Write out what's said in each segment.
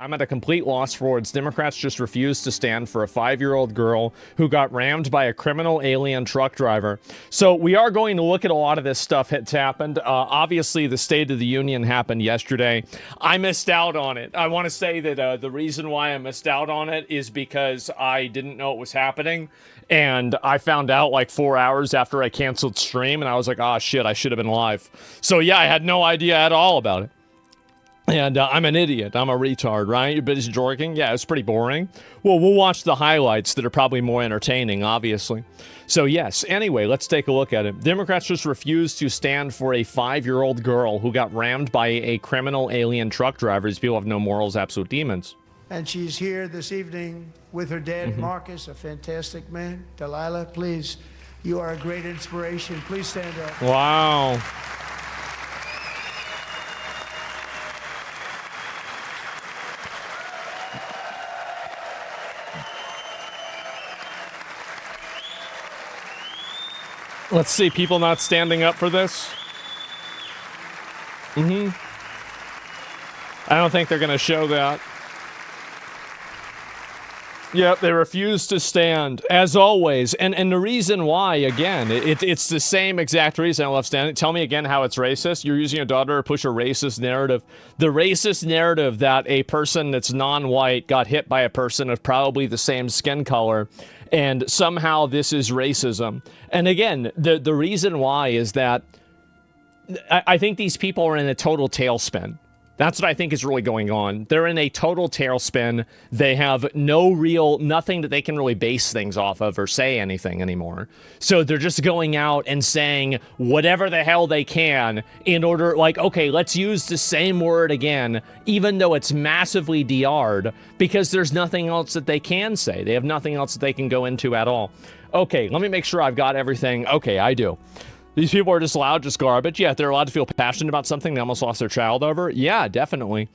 I'm at a complete loss for words. Democrats just refuse to stand for a 5-year-old girl who got rammed by a criminal alien truck driver. So we are going to look at a lot of this stuff that's happened. Obviously, the State of the Union happened yesterday. I missed out on it. I want to say that the reason why I missed out on it is because I didn't know it was happening. And I found out like 4 hours after I canceled stream, and I was like, oh shit, I should have been live. So yeah, I had no idea at all about it. And I'm an idiot. I'm a retard, right? You're busy jorking? Yeah, it's pretty boring. Well, we'll watch the highlights that are probably more entertaining, obviously. So yes, anyway, let's take a look at it. Democrats just refused to stand for a 5-year-old girl who got rammed by a criminal alien truck driver. These people have no morals, absolute demons. And she's here this evening with her dad, Marcus, a fantastic man. Delilah, please, you are a great inspiration. Please stand up. Wow. Let's see, people not standing up for this. I don't think they're going to show that. Yep, they refuse to stand, as always. And the reason why, again, it's the same exact reason I love standing. Tell me again how it's racist. You're using your daughter to push a racist narrative. The racist narrative that a person that's non-white got hit by a person of probably the same skin color, and somehow this is racism. And again, the reason why is that I think these people are in a total tailspin. That's what I think is really going on. They're in a total tailspin. They have nothing that they can really base things off of or say anything anymore. So they're just going out and saying whatever the hell they can in order, like, okay, let's use the same word again, even though it's massively DR'd, because there's nothing else that they can say. They have nothing else that they can go into at all. Okay, let me make sure I've got everything. Okay, I do. These people are just loud, just garbage. Yeah, they're allowed to feel passionate about something they almost lost their child over. Yeah, definitely.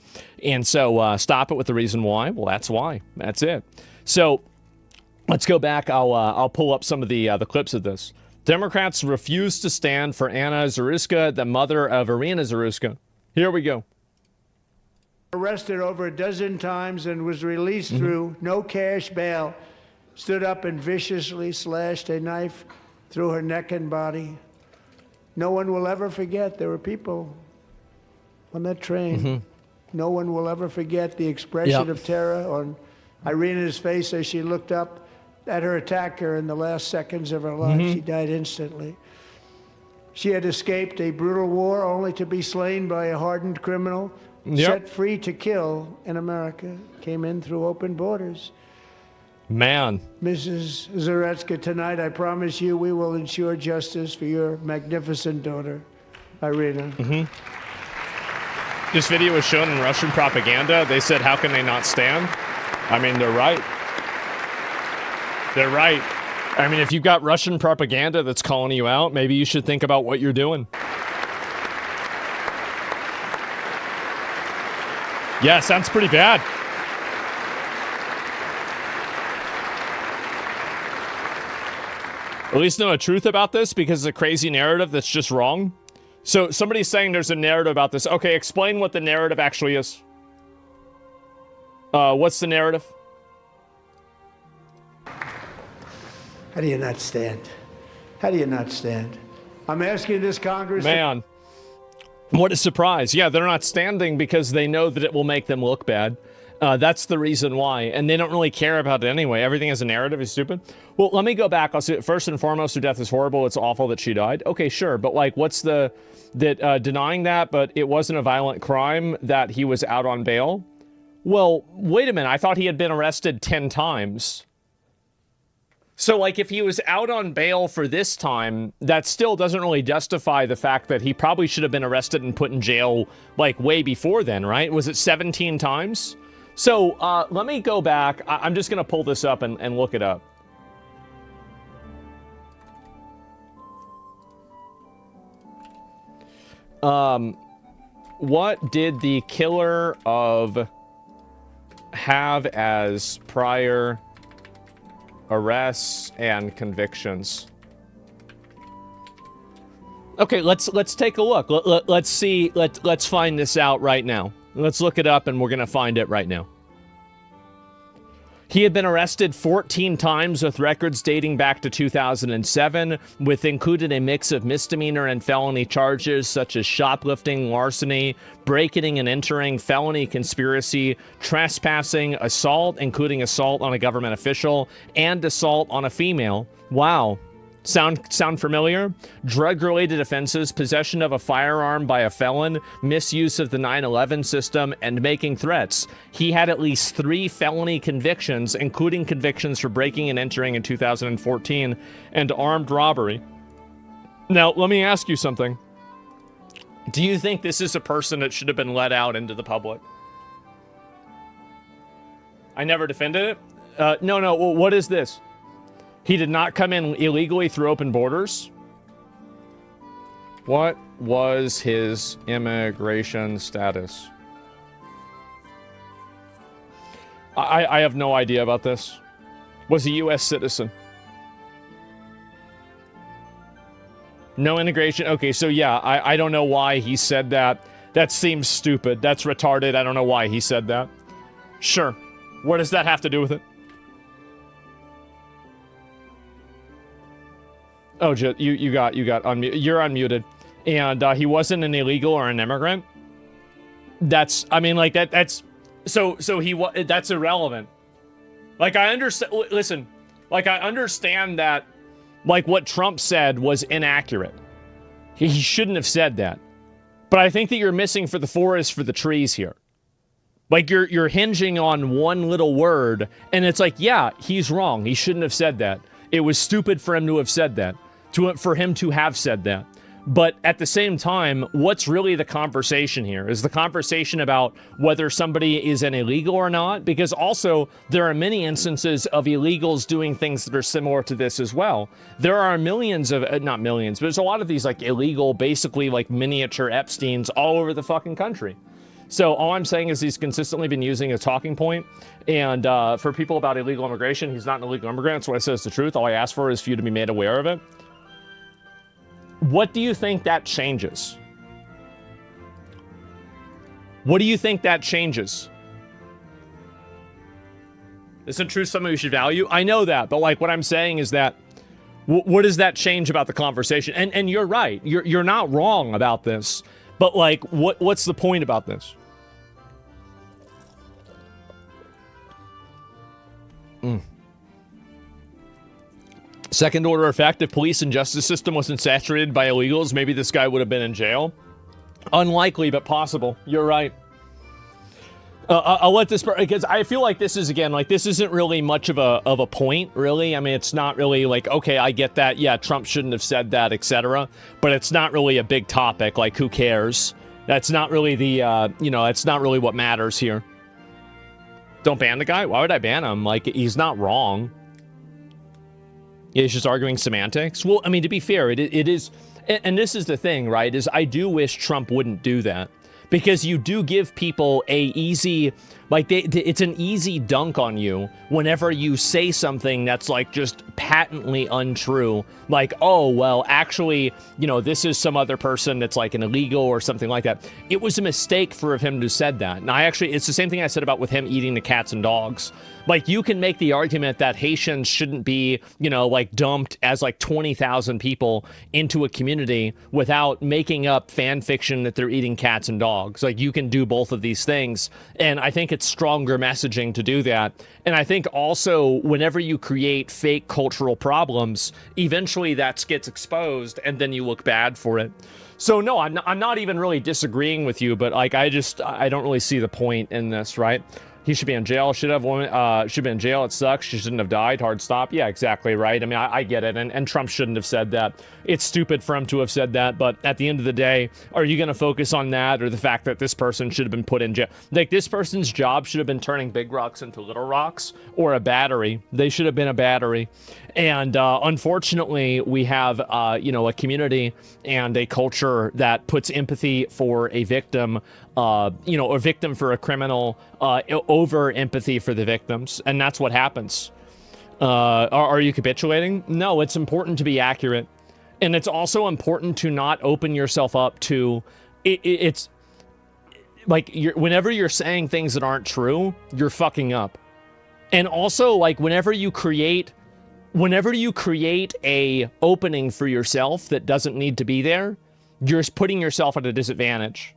And so stop it with the reason why. Well, that's why. That's it. So let's go back. I'll pull up some of the clips of this. Democrats refuse to stand for Anna Zaruska, the mother of Irina Zaruska. Here we go. Arrested over a dozen times and was released through no cash bail. Stood up and viciously slashed a knife through her neck and body. No one will ever forget there were people on that train. No one will ever forget the expression of terror on Irina's face as she looked up at her attacker in the last seconds of her life. She died instantly. She had escaped a brutal war only to be slain by a hardened criminal, set free to kill in America, came in through open borders. Man. Mrs. Zaretska, tonight I promise you we will ensure justice for your magnificent daughter, Irina. This video was shown in Russian propaganda. They said, how can they not stand? I mean, they're right. They're right. I mean, if you've got Russian propaganda that's calling you out, maybe you should think about what you're doing. Yeah, sounds pretty bad. At least know the truth about this, because it's a crazy narrative that's just wrong. So somebody's saying there's a narrative about this. Okay, explain what the narrative actually is. What's the narrative? How do you not stand? How do you not stand? I'm asking this Congress... Man, what a surprise. Yeah, they're not standing because they know that it will make them look bad. That's the reason why. And they don't really care about it anyway. Everything as a narrative is stupid. Well, let me go back. I'll say, first and foremost, her death is horrible. It's awful that she died. Okay, sure. But like, what's denying that, but it wasn't a violent crime that he was out on bail? Well, wait a minute. I thought he had been arrested 10 times. So, like, if he was out on bail for this time, that still doesn't really justify the fact that he probably should have been arrested and put in jail, like, way before then, right? Was it 17 times? So, let me go back. I'm just going to pull this up and look it up. What did the killer of have as prior arrests and convictions? Okay, let's take a look. Let's see. Let's find this out right now. Let's look it up, and we're gonna find it right now. He had been arrested 14 times with records dating back to 2007, with included a mix of misdemeanor and felony charges such as shoplifting, larceny, breaking and entering, felony conspiracy, trespassing, assault, including assault on a government official, and assault on a female. Wow. Sound familiar? Drug-related offenses, possession of a firearm by a felon, misuse of the 9/11 system, and making threats. He had at least 3 felony convictions, including convictions for breaking and entering in 2014 and armed robbery. Now, let me ask you something. Do you think this is a person that should have been let out into the public? I never defended it. No. Well, what is this? He did not come in illegally through open borders. What was his immigration status? I have no idea about this. Was a U.S. citizen. No integration. Okay, so yeah, I don't know why he said that. That seems stupid. That's retarded. I don't know why he said that. Sure. What does that have to do with it? Oh, you got unmuted. You're unmuted, and he wasn't an illegal or an immigrant. That's, I mean, like that's that's irrelevant. Like I understand. Listen, like I understand that, like what Trump said was inaccurate. He shouldn't have said that. But I think that you're missing for the forest for the trees here. Like you're hinging on one little word, and it's like, yeah, he's wrong. He shouldn't have said that. It was stupid for him to have said that. For him to have said that. But at the same time, what's really the conversation here? Is the conversation about whether somebody is an illegal or not? Because also, there are many instances of illegals doing things that are similar to this as well. There are millions of, not millions, but there's a lot of these like illegal, basically like miniature Epsteins all over the fucking country. So all I'm saying is he's consistently been using a talking point. And for people about illegal immigration, he's not an illegal immigrant. That's why I says the truth. All I ask for is for you to be made aware of it. What do you think that changes? What do you think that changes? Isn't truth something we should value? I know that, but like what I'm saying is that what does that change about the conversation? And you're right. You're not wrong about this. But like what's the point about this? Second order effect, if police and justice system wasn't saturated by illegals, maybe this guy would have been in jail. Unlikely, but possible. You're right. I'll let this, because I feel like this is, again, like this isn't really much of a point, really. I mean, it's not really like, okay, I get that. Yeah, Trump shouldn't have said that, etc. But it's not really a big topic. Like, who cares? That's not really the, it's not really what matters here. Don't ban the guy? Why would I ban him? Like, he's not wrong. Yeah, he's just arguing semantics. Well, I mean, to be fair, it is, and this is the thing, right, is I do wish Trump wouldn't do that. Because you do give people a easy, like, it's an easy dunk on you whenever you say something that's, like, just patently untrue. Like, oh, well, actually, this is some other person that's, like, an illegal or something like that. It was a mistake for him to have said that. And it's the same thing I said about with him eating the cats and dogs. Like, you can make the argument that Haitians shouldn't be, like, dumped as, like, 20,000 people into a community without making up fan fiction that they're eating cats and dogs. Like, you can do both of these things. And I think it's stronger messaging to do that. And I think also, whenever you create fake cultural problems, eventually that gets exposed, and then you look bad for it. So, no, I'm not even really disagreeing with you, but, like, I don't really see the point in this, right? He should be in jail. Should be in jail. It sucks. She shouldn't have died. Hard stop. Yeah, exactly right. I mean, I get it. And Trump shouldn't have said that. It's stupid for him to have said that. But at the end of the day, are you going to focus on that or the fact that this person should have been put in jail? Like, this person's job should have been turning big rocks into little rocks or a battery. They should have been a battery. And unfortunately, we have, a community and a culture that puts empathy for a victim, a victim for a criminal over empathy for the victims. And that's what happens. Are you capitulating? No, it's important to be accurate. And it's also important to not open yourself up to, it's like, whenever you're saying things that aren't true, you're fucking up. And also, like, whenever you create a opening for yourself that doesn't need to be there, you're putting yourself at a disadvantage.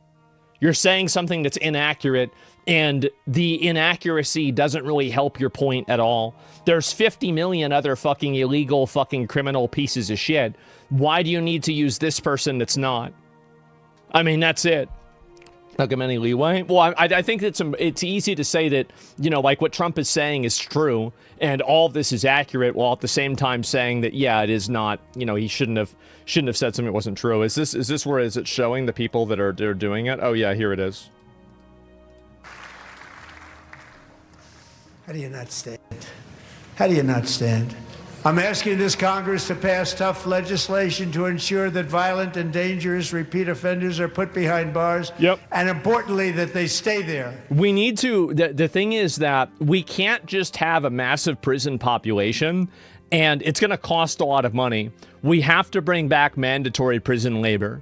You're saying something that's inaccurate, and the inaccuracy doesn't really help your point at all. There's 50 million other fucking illegal fucking criminal pieces of shit. Why do you need to use this person that's not? I mean, that's it. Not give any leeway. Well, I think it's easy to say that, you know, like what Trump is saying is true and all of this is accurate, while at the same time saying that, yeah, it is not, you know, he shouldn't have said something that wasn't true. Is this where is it showing the people that are doing it? Oh yeah, here it is. How do you not stand? How do you not stand? I'm asking this Congress to pass tough legislation to ensure that violent and dangerous repeat offenders are put behind bars. Yep. And importantly, that they stay there. We need to, the thing is that we can't just have a massive prison population and it's going to cost a lot of money. We have to bring back mandatory prison labor.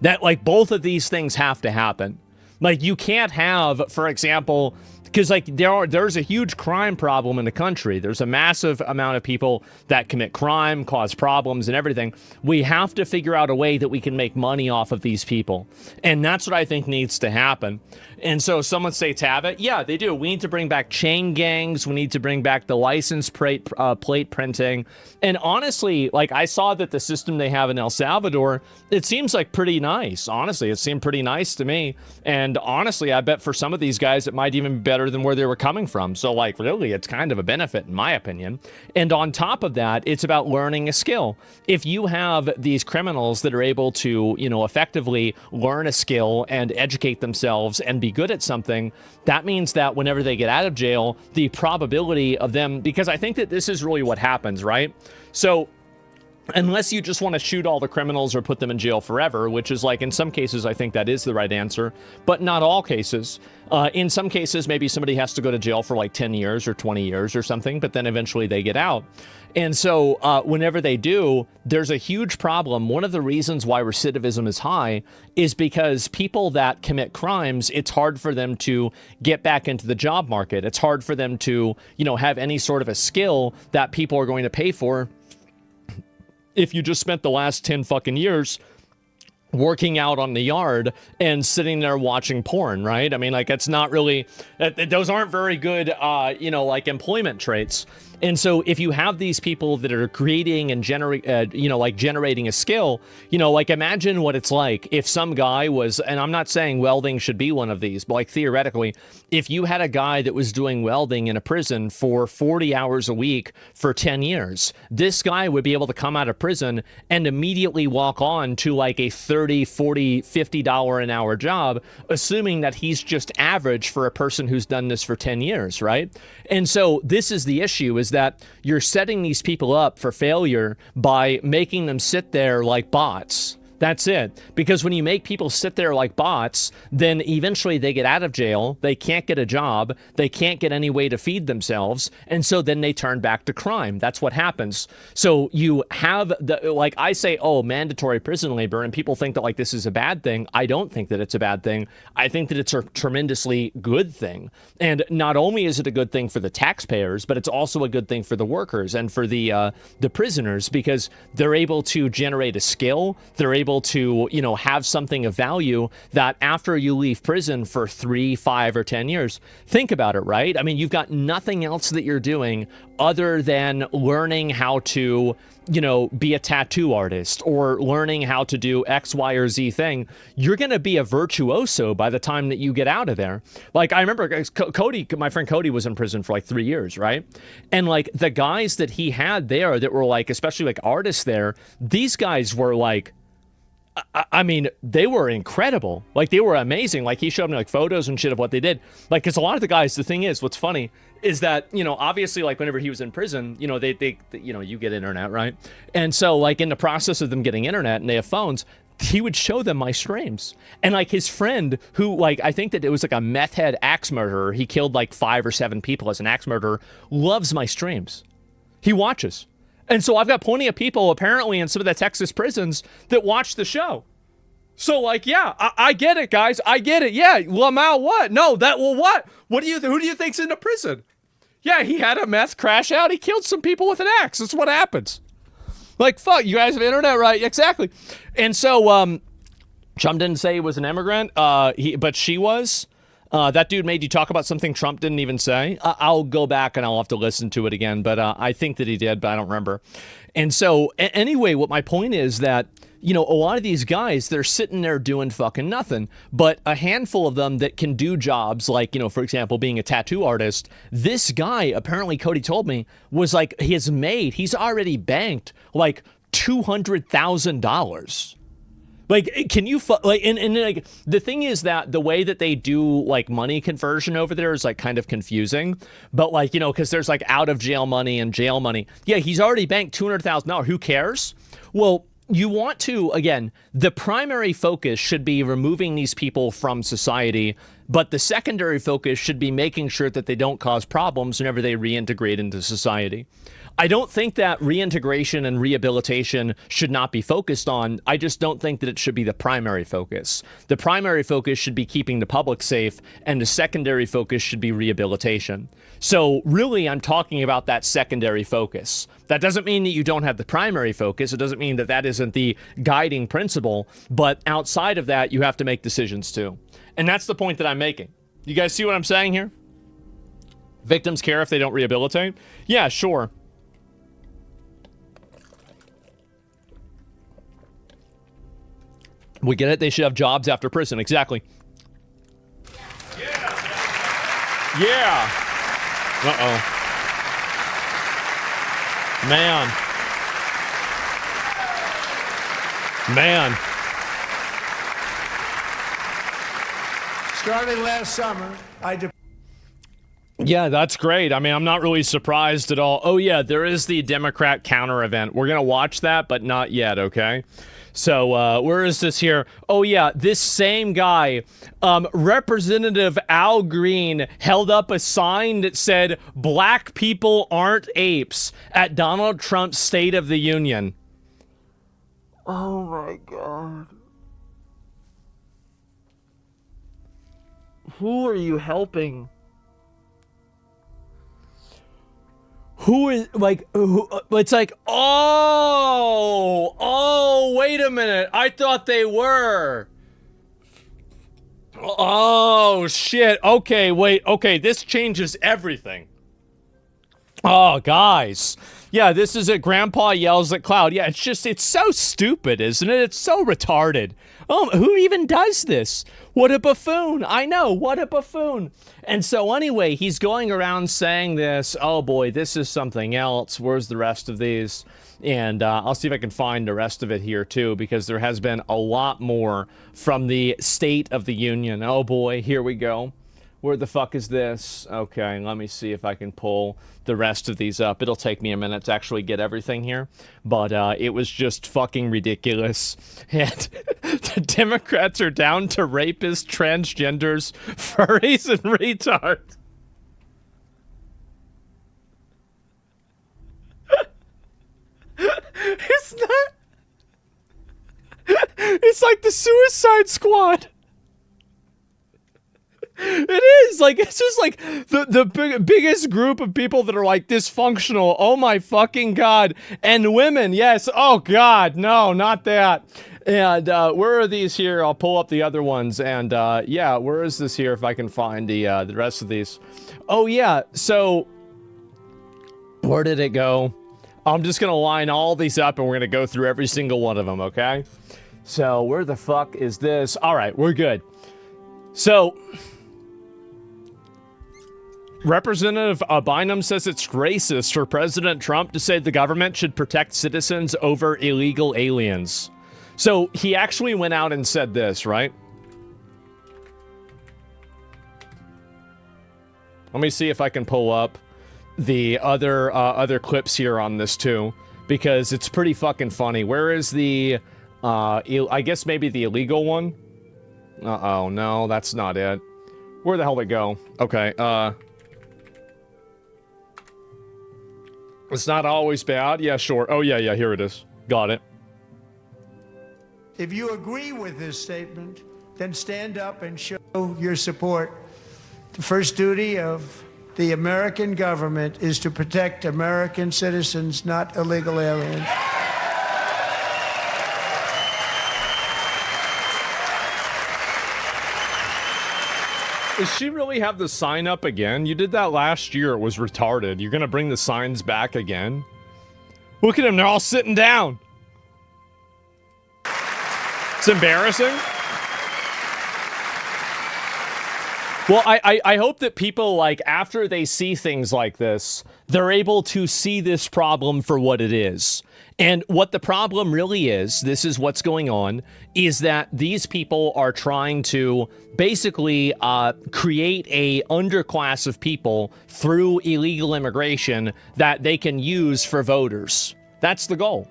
That, like, both of these things have to happen. Like, you can't have, for example, because like there's a huge crime problem in the country. There's a massive amount of people that commit crime, cause problems and everything. We have to figure out a way that we can make money off of these people. And that's what I think needs to happen. And so someone states have it. Yeah, they do. We need to bring back chain gangs. We need to bring back the license plate printing. And honestly, like, I saw that the system they have in El Salvador, it seems like pretty nice. Honestly, it seemed pretty nice to me. And honestly, I bet for some of these guys, it might even be better than where they were coming from. So, like, really, it's kind of a benefit, in my opinion. And on top of that, it's about learning a skill. If you have these criminals that are able to, you know, effectively learn a skill and educate themselves and be good at something, that means that whenever they get out of jail, the probability of them, because I think that this is really what happens, right? So unless you just want to shoot all the criminals or put them in jail forever, which is, like, in some cases, I think that is the right answer, but not all cases. In some cases, maybe somebody has to go to jail for like 10 years or 20 years or something, but then eventually they get out. And so whenever they do, there's a huge problem. One of the reasons why recidivism is high is because people that commit crimes, it's hard for them to get back into the job market. It's hard for them to, you know, have any sort of a skill that people are going to pay for if you just spent the last 10 fucking years working out on the yard and sitting there watching porn, right? I mean, like, it's not really, those aren't very good, you know, like, employment traits. And so if you have these people that are creating and generating a skill, you know, like, imagine what it's like if some guy was, and I'm not saying welding should be one of these, but like, theoretically, if you had a guy that was doing welding in a prison for 40 hours a week for 10 years, this guy would be able to come out of prison and immediately walk on to like a $30, $40, $50 an hour job, assuming that he's just average for a person who's done this for 10 years, right? And so this is the issue, is that you're setting these people up for failure by making them sit there like bots. That's it. Because when you make people sit there like bots, then eventually they get out of jail, they can't get a job, they can't get any way to feed themselves, and so then they turn back to crime. That's what happens. So you have the, like, I say, oh, mandatory prison labor, and people think that, like, this is a bad thing. I don't think that it's a bad thing. I think that it's a tremendously good thing. And not only is it a good thing for the taxpayers, but it's also a good thing for the workers and for the prisoners, because they're able to generate a skill. They're able to, you know, have something of value that after you leave prison for 3, 5, or 10 years, think about it, right? I mean, you've got nothing else that you're doing other than learning how to, you know, be a tattoo artist or learning how to do X, Y, or Z thing. You're going to be a virtuoso by the time that you get out of there. Like, I remember Cody, my friend Cody, was in prison for like 3 years, right? And like the guys that he had there that were like, especially like artists there, these guys were like, I mean, they were incredible. Like, they were amazing. Like, he showed me like photos and shit of what they did. Like, because a lot of the guys, the thing is, what's funny is that, you know, obviously, like, whenever he was in prison, you know, they you know, you get internet, right? And so, like, in the process of them getting internet and they have phones, he would show them my streams. And like his friend who, like, I think that it was like a meth head axe murderer. He killed like 5 or 7 people as an axe murderer, loves my streams. He watches. And so I've got plenty of people apparently in some of the Texas prisons that watch the show. So like, yeah, I get it, guys. I get it. Yeah. Lamau, what? No, that, well, what? Who do you think's in the prison? Yeah, he had a meth crash out. He killed some people with an axe. That's what happens. Like, fuck, you guys have internet, right? Exactly. And so, Trump didn't say he was an immigrant, but she was. That dude made you talk about something Trump didn't even say. I'll go back and I'll have to listen to it again, but I think that he did, but I don't remember. And so, anyway, what my point is that, you know, a lot of these guys, they're sitting there doing fucking nothing, but a handful of them that can do jobs like, you know, for example, being a tattoo artist. This guy, apparently, Cody told me, was like, he's already banked like $200,000. Like, can you, and like, the thing is that the way that they do, like, money conversion over there is, like, kind of confusing. But, like, you know, because there's, like, out of jail money and jail money. Yeah, he's already banked $200,000. Who cares? Well, you want to, again, the primary focus should be removing these people from society, but the secondary focus should be making sure that they don't cause problems whenever they reintegrate into society. I don't think that reintegration and rehabilitation should not be focused on. I just don't think that it should be the primary focus. The primary focus should be keeping the public safe, and the secondary focus should be rehabilitation. So really, I'm talking about that secondary focus. That doesn't mean that you don't have the primary focus. It doesn't mean that that isn't the guiding principle. But outside of that, you have to make decisions too. And that's the point that I'm making. You guys see what I'm saying here? Victims care if they don't rehabilitate? Yeah, sure. We get it. They should have jobs after prison. Exactly. Yeah. Uh-oh. Man. Starting last summer, Yeah, that's great. I mean, I'm not really surprised at all. Oh, yeah, there is the Democrat counter event. We're going to watch that, but not yet, okay? So, where is this here? Oh, yeah, this same guy, Representative Al Green, held up a sign that said, "Black people aren't apes," at Donald Trump's State of the Union. Oh, my God. Who are you helping? Who is, like, who, it's like, oh, wait a minute. I thought they were. Oh, shit. Okay, wait. Okay, this changes everything. Oh, guys. Yeah, this is it. Grandpa yells at Cloud. Yeah, it's so stupid, isn't it? It's so retarded. Oh, who even does this? What a buffoon. I know, what a buffoon. And so anyway, he's going around saying this. Oh boy, this is something else. Where's the rest of these? And I'll see if I can find the rest of it here too, because there has been a lot more from the State of the Union. Oh boy, here we go. Where the fuck is this? Okay, let me see if I can pull the rest of these up. It'll take me a minute to actually get everything here. But it was just fucking ridiculous. And the Democrats are down to rapists, transgenders, furries, and retards. It's not... It's like the Suicide Squad. It is like, it's just like the biggest group of people that are like dysfunctional. Oh my fucking God. And women. Yes. Oh God. No, not that. And where are these here? I'll pull up the other ones. And yeah, where is this here? If I can find the rest of these. Oh yeah. So where did it go? I'm just going to line all these up and we're going to go through every single one of them. Okay. So where the fuck is this? All right. We're good. So Representative Bynum says it's racist for President Trump to say the government should protect citizens over illegal aliens. So he actually went out and said this, right? Let me see if I can pull up the other clips here on this too, because it's pretty fucking funny. Where is the, I guess maybe the illegal one? Uh-oh, no, that's not it. Where the hell did it go? Okay, it's not always bad. Yeah, sure. Oh, yeah, here it is. Got it. If you agree with this statement, then stand up and show your support. The first duty of the American government is to protect American citizens, not illegal aliens. Does she really have the sign up again? You did that last year. It was retarded. You're going to bring the signs back again? Look at them. They're all sitting down. It's embarrassing. Well, I hope that people, like, after they see things like this, they're able to see this problem for what it is. And what the problem really is, this is what's going on, is that these people are trying to basically create a underclass of people through illegal immigration that they can use for voters. That's the goal.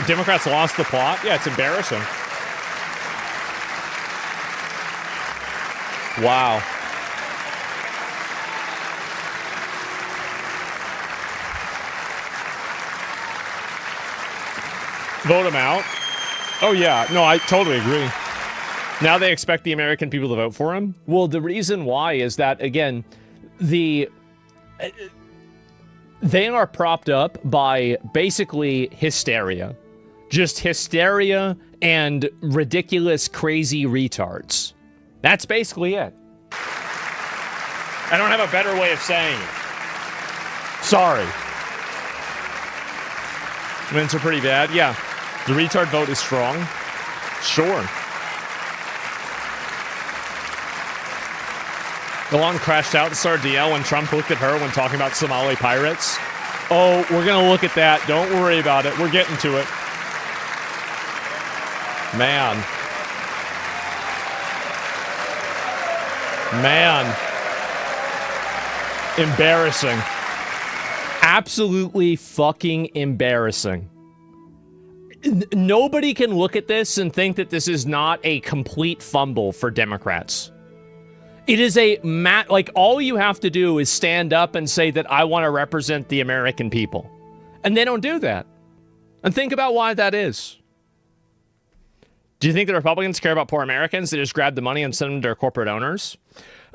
Democrats lost the plot? Yeah, it's embarrassing. Wow. Vote him out? Oh, yeah. No, I totally agree. Now they expect the American people to vote for him? Well, the reason why is that, again, they are propped up by basically hysteria. Just hysteria and ridiculous, crazy retards. That's basically it. I don't have a better way of saying it. Sorry. Mints are pretty bad. Yeah. The retard vote is strong. Sure. Elon crashed out and started to yell when Trump looked at her when talking about Somali pirates. Oh, we're going to look at that. Don't worry about it. We're getting to it. Man. Embarrassing. Absolutely fucking embarrassing. Nobody can look at this and think that this is not a complete fumble for Democrats. It is like, all you have to do is stand up and say that I want to represent the American people. And they don't do that. And think about why that is. Do you think the Republicans care about poor Americans? They just grab the money and send them to their corporate owners?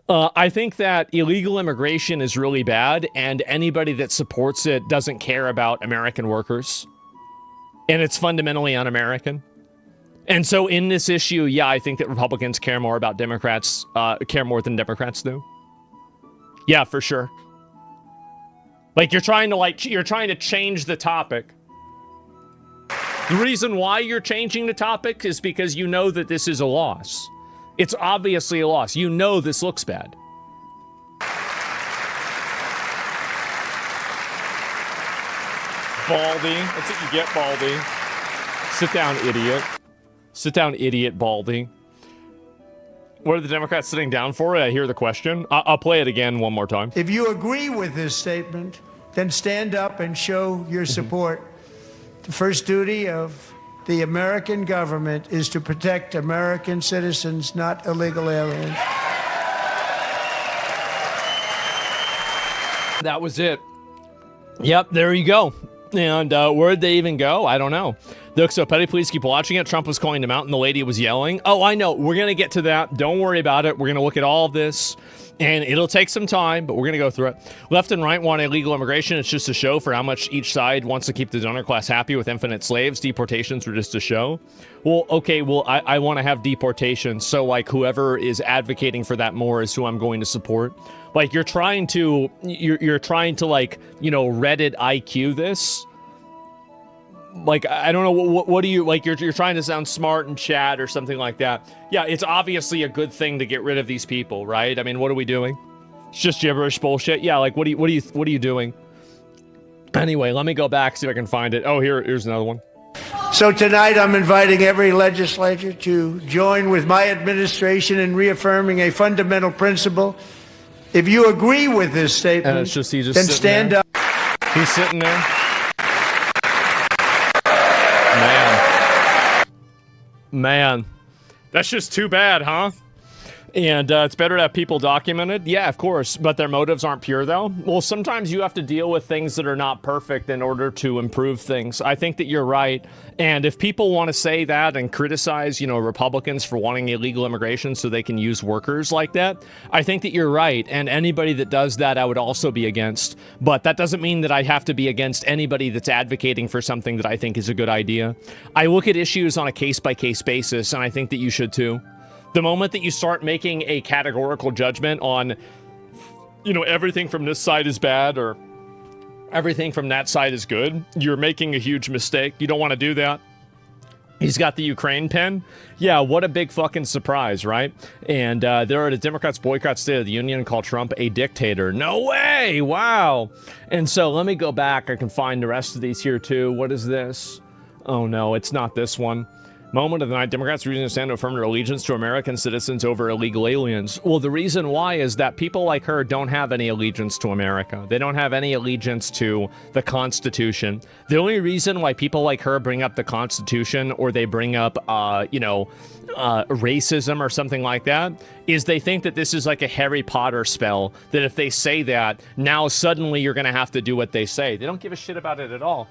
I think that illegal immigration is really bad, and anybody that supports it doesn't care about American workers. And it's fundamentally un-American. And so in this issue, yeah, I think that Republicans care more about Democrats, care more than Democrats do. Yeah, for sure. Like, you're trying to change the topic. The reason why you're changing the topic is because you know that this is a loss. It's obviously a loss. You know this looks bad. Baldy. That's what you get, Baldy. Sit down, idiot. Sit down, idiot, Baldy. What are the Democrats sitting down for? I hear the question. I'll play it again one more time. If you agree with this statement, then stand up and show your support. The first duty of the American government is to protect American citizens, not illegal aliens. That was it. Yep, there you go. And where'd they even go? I don't know. Look, so Petty, please keep watching it. Trump was calling him out and the lady was yelling. Oh, I know. We're going to get to that. Don't worry about it. We're going to look at all of this. And it'll take some time, but we're going to go through it. Left and right want illegal immigration. It's just a show for how much each side wants to keep the donor class happy with infinite slaves. Deportations were just a show. Well, okay, well, I want to have deportations. So, like, whoever is advocating for that more is who I'm going to support. Like, you're trying to, like, you know, Reddit IQ this. Like, I don't know, what do you, like, you're trying to sound smart in chat or something like that. Yeah, it's obviously a good thing to get rid of these people, right? I mean, what are we doing? It's just gibberish bullshit. Yeah, like, what are you doing? Anyway, let me go back, see if I can find it. Oh, here's another one. So tonight I'm inviting every legislator to join with my administration in reaffirming a fundamental principle. If you agree with this statement, and it's just, then stand up. He's sitting there. Man, that's just too bad, huh? And it's better to have people documented. Yeah, of course, but their motives aren't pure, though. Well, sometimes you have to deal with things that are not perfect in order to improve things. I think that you're right. And if people want to say that and criticize, Republicans for wanting illegal immigration so they can use workers like that, I think that you're right. And anybody that does that, I would also be against. But that doesn't mean that I have to be against anybody that's advocating for something that I think is a good idea. I look at issues on a case-by-case basis, and I think that you should too. The moment that you start making a categorical judgment on, everything from this side is bad or everything from that side is good, you're making a huge mistake. You don't want to do that. He's got the Ukraine pen. Yeah, what a big fucking surprise, right? And there are the Democrats boycott State of the Union, call Trump a dictator. No way! Wow! And so let me go back. I can find the rest of these here too. What is this? Oh no, it's not this one. Moment of the night, Democrats refusing to stand to affirm their allegiance to American citizens over illegal aliens. Well, the reason why is that people like her don't have any allegiance to America. They don't have any allegiance to the Constitution. The only reason why people like her bring up the Constitution or they bring up, racism or something like that is they think that this is like a Harry Potter spell, that if they say that, now suddenly you're going to have to do what they say. They don't give a shit about it at all.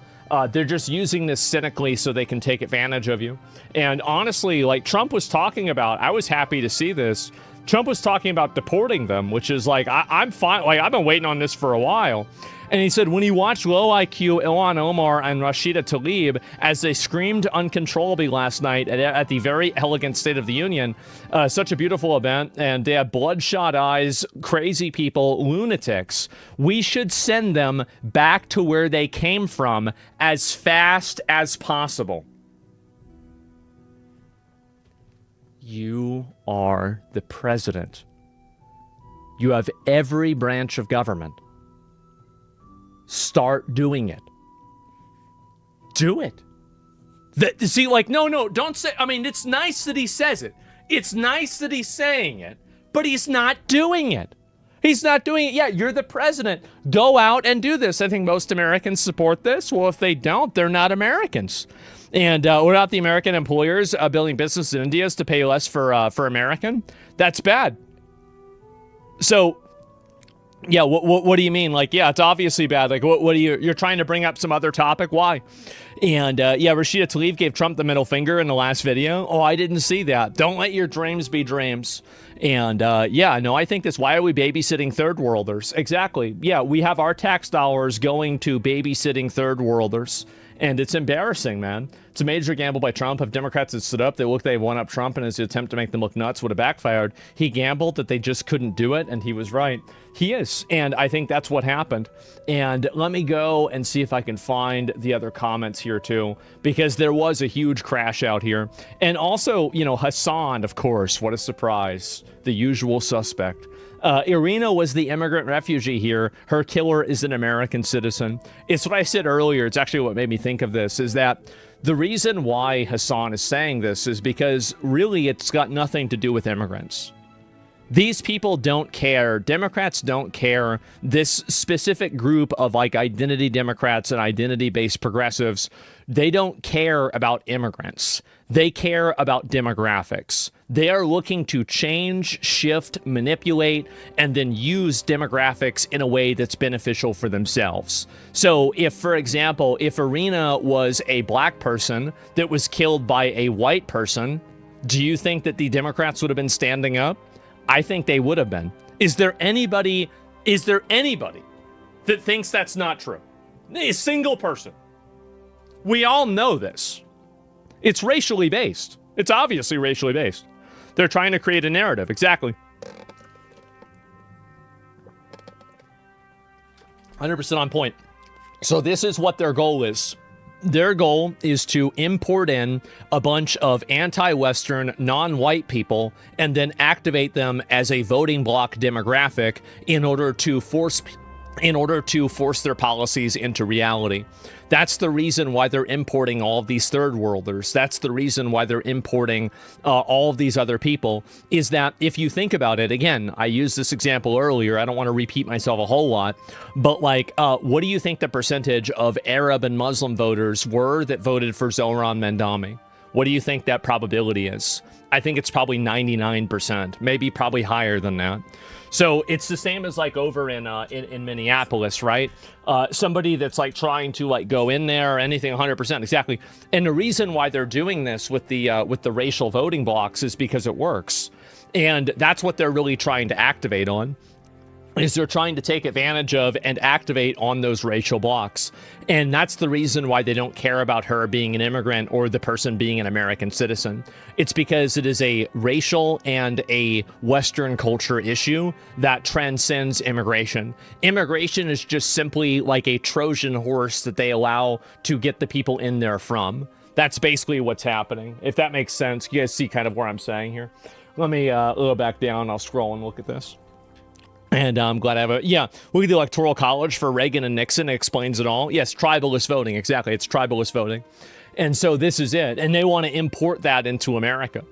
They're just using this cynically so they can take advantage of you. And honestly, like Trump was talking about, I was happy to see this. Trump was talking about deporting them, which is like, I'm fine. Like, I've been waiting on this for a while. And he said, when he watched low IQ Ilhan Omar and Rashida Tlaib as they screamed uncontrollably last night at the very elegant State of the Union, such a beautiful event, and they have bloodshot eyes, crazy people, lunatics, we should send them back to where they came from as fast as possible. You are the president. You have every branch of government. Start doing it. Do it. See, like, no, don't say, I mean, it's nice that he says it. It's nice that he's saying it, but he's not doing it. He's not doing it. Yeah, you're the president. Go out and do this. I think most Americans support this. Well, if they don't, they're not Americans. And what about the American employers building business in India to pay less for American? That's bad. So, yeah, what do you mean? Like, yeah, it's obviously bad. Like, what do you're trying to bring up some other topic? Why? And yeah, Rashida Tlaib gave Trump the middle finger in the last video. Oh, I didn't see that. Don't let your dreams be dreams. And yeah, no, I think this. Why are we babysitting third worlders? Exactly. Yeah, we have our tax dollars going to babysitting third worlders. And it's embarrassing, man. It's a major gamble by Trump. If Democrats had stood up, they won up Trump, and his attempt to make them look nuts would have backfired. He gambled that they just couldn't do it, and he was right. He is, and I think that's what happened. And let me go and see if I can find the other comments here, too, because there was a huge crash out here. And also, Hassan, of course, what a surprise. The usual suspect. Irina was the immigrant refugee here. Her killer is an American citizen. It's what I said earlier. It's actually what made me think of this, is that the reason why Hassan is saying this is because really it's got nothing to do with immigrants. These people don't care. Democrats don't care. This specific group of like identity Democrats and identity-based progressives, they don't care about immigrants. They care about demographics. They are looking to change, shift, manipulate, and then use demographics in a way that's beneficial for themselves. So if, for example, if Irina was a black person that was killed by a white person, do you think that the Democrats would have been standing up? I think they would have been. Is there anybody that thinks that's not true? A single person. We all know this. It's racially based. It's obviously racially based. They're trying to create a narrative. Exactly. 100% on point. So this is what their goal is. Their goal is to import in a bunch of anti-Western, non-white people and then activate them as a voting bloc demographic in order to force their policies into reality. That's the reason why they're importing all of these third worlders. That's the reason why they're importing all of these other people, is that if you think about it, again, I used this example earlier. I don't want to repeat myself a whole lot, but like, what do you think the percentage of Arab and Muslim voters were that voted for Zohran Mandami? What do you think that probability is? I think it's probably 99%, maybe probably higher than that. So it's the same as like over in Minneapolis, right? Somebody that's like trying to like go in there or anything 100%, exactly. And the reason why they're doing this with the racial voting blocks is because it works. And that's what they're really trying to activate on, is they're trying to take advantage of and activate on those racial blocks. And that's the reason why they don't care about her being an immigrant or the person being an American citizen. It's because it is a racial and a Western culture issue that transcends immigration. Immigration is just simply like a Trojan horse that they allow to get the people in there from. That's basically what's happening. If that makes sense, you guys see kind of what I'm saying here. Let me a little back down. I'll scroll and look at this. And I'm glad I have a... Yeah, look at the Electoral College for Reagan and Nixon. It explains it all. Yes, tribalist voting. Exactly. It's tribalist voting. And so this is it. And they want to import that into America.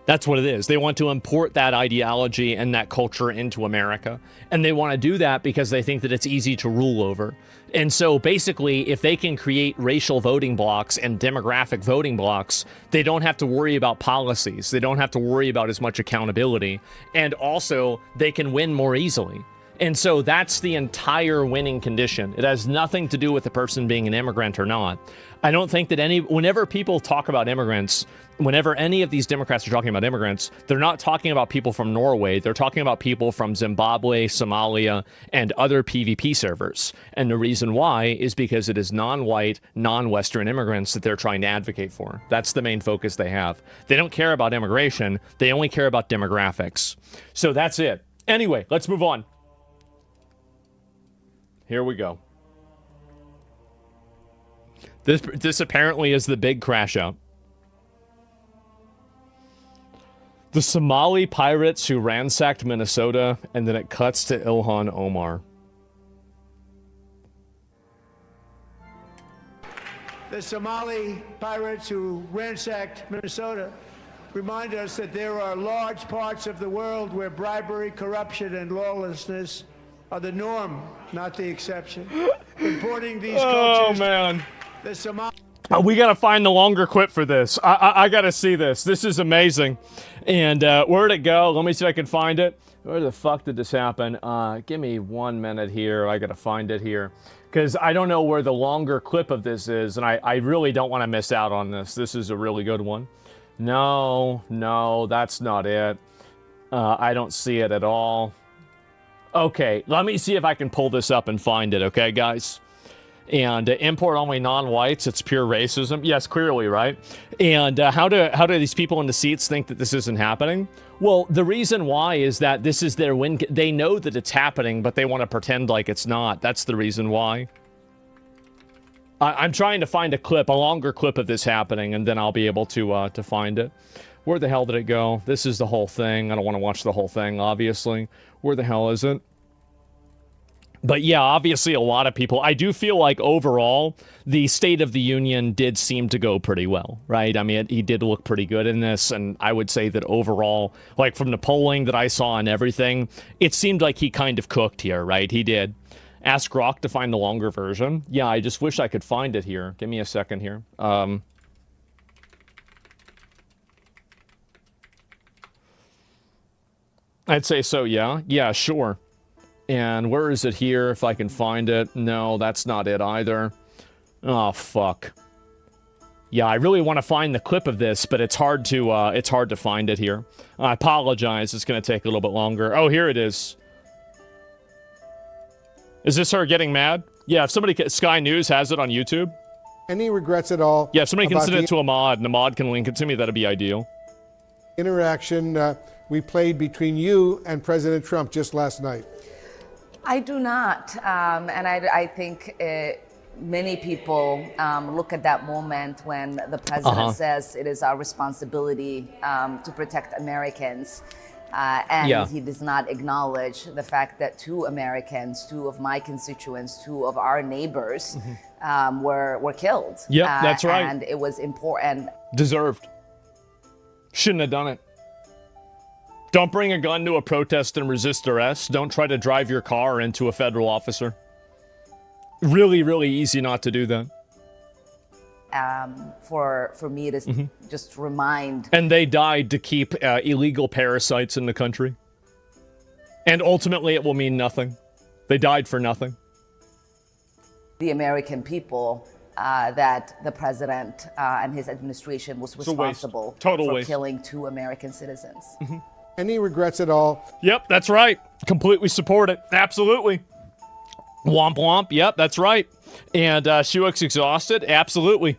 That's what it is. They want to import that ideology and that culture into America. And they want to do that because they think that it's easy to rule over. And so basically, if they can create racial voting blocks and demographic voting blocks, they don't have to worry about policies. They don't have to worry about as much accountability. And also, they can win more easily. And so that's the entire winning condition. It has nothing to do with the person being an immigrant or not. I don't think that whenever people talk about immigrants, whenever any of these Democrats are talking about immigrants, they're not talking about people from Norway. They're talking about people from Zimbabwe, Somalia, and other PvP servers. And the reason why is because it is non-white, non-Western immigrants that they're trying to advocate for. That's the main focus they have. They don't care about immigration. They only care about demographics. So that's it. Anyway, let's move on. Here we go. This apparently is the big crash out. The Somali pirates who ransacked Minnesota, and then it cuts to Ilhan Omar. The Somali pirates who ransacked Minnesota remind us that there are large parts of the world where bribery, corruption, and lawlessness are the norm, not the exception. Importing these cultures... Oh, man. The Somali... We gotta find the longer clip for this. I gotta see this. This is amazing. And where'd it go? Let me see if I can find it. Where the fuck did this happen? Give me 1 minute here. I gotta find it here. Because I don't know where the longer clip of this is, and I really don't want to miss out on this. This is a really good one. No, that's not it. I don't see it at all. Okay, let me see if I can pull this up and find it, okay, guys? And import only non-whites, it's pure racism. Yes, clearly, right? And how do these people in the seats think that this isn't happening? Well, the reason why is that this is their win. They know that it's happening, but they want to pretend like it's not. That's the reason why. I'm trying to find a longer clip of this happening, and then I'll be able to find it. Where the hell did it go? This is the whole thing. I don't want to watch the whole thing, obviously. Where the hell is it? But yeah, obviously a lot of people, I do feel like overall, the State of the Union did seem to go pretty well, right? I mean, he did look pretty good in this, and I would say that overall, like from the polling that I saw and everything, it seemed like he kind of cooked here, right? He did. Ask Grok to find the longer version. Yeah, I just wish I could find it here. Give me a second here. I'd say so, yeah. Yeah, sure. And where is it here, if I can find it? No, that's not it either. Oh, fuck. Yeah, I really want to find the clip of this, but it's hard to find it here. I apologize, it's going to take a little bit longer. Oh, here it is. Is this her getting mad? Yeah, if somebody, Sky News has it on YouTube. Any regrets at all? Yeah, if somebody can send it to a mod, and the mod can link it to me, that'd be ideal. Interaction we played between you and President Trump just last night. I do not, and I think many people look at that moment when the president says it is our responsibility to protect Americans, and he does not acknowledge the fact that two Americans, two of my constituents, two of our neighbors were killed. Yep, that's right. And it was important. Deserved. Shouldn't have done it. Don't bring a gun to a protest and resist arrest. Don't try to drive your car into a federal officer. Really, really easy not to do that. for me to just remind. And they died to keep illegal parasites in the country. And ultimately, it will mean nothing. They died for nothing. The American people that the president and his administration was responsible for killing 2 American citizens. Any regrets at all? Yep, that's right. Completely support it. Absolutely. Womp womp. Yep, that's right. And she looks exhausted. Absolutely.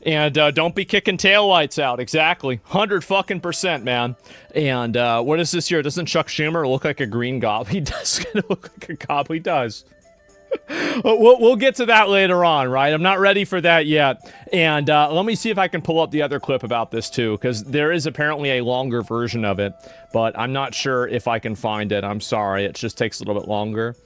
And don't be kicking taillights out. Exactly. 100%, man. And what is this here? Doesn't Chuck Schumer look like a green goblin? He does kind of look like a goblin. He does. We'll get to that later on, right? I'm not ready for that yet. And let me see if I can pull up the other clip about this, too, because there is apparently a longer version of it, but I'm not sure if I can find it. I'm sorry. It just takes a little bit longer.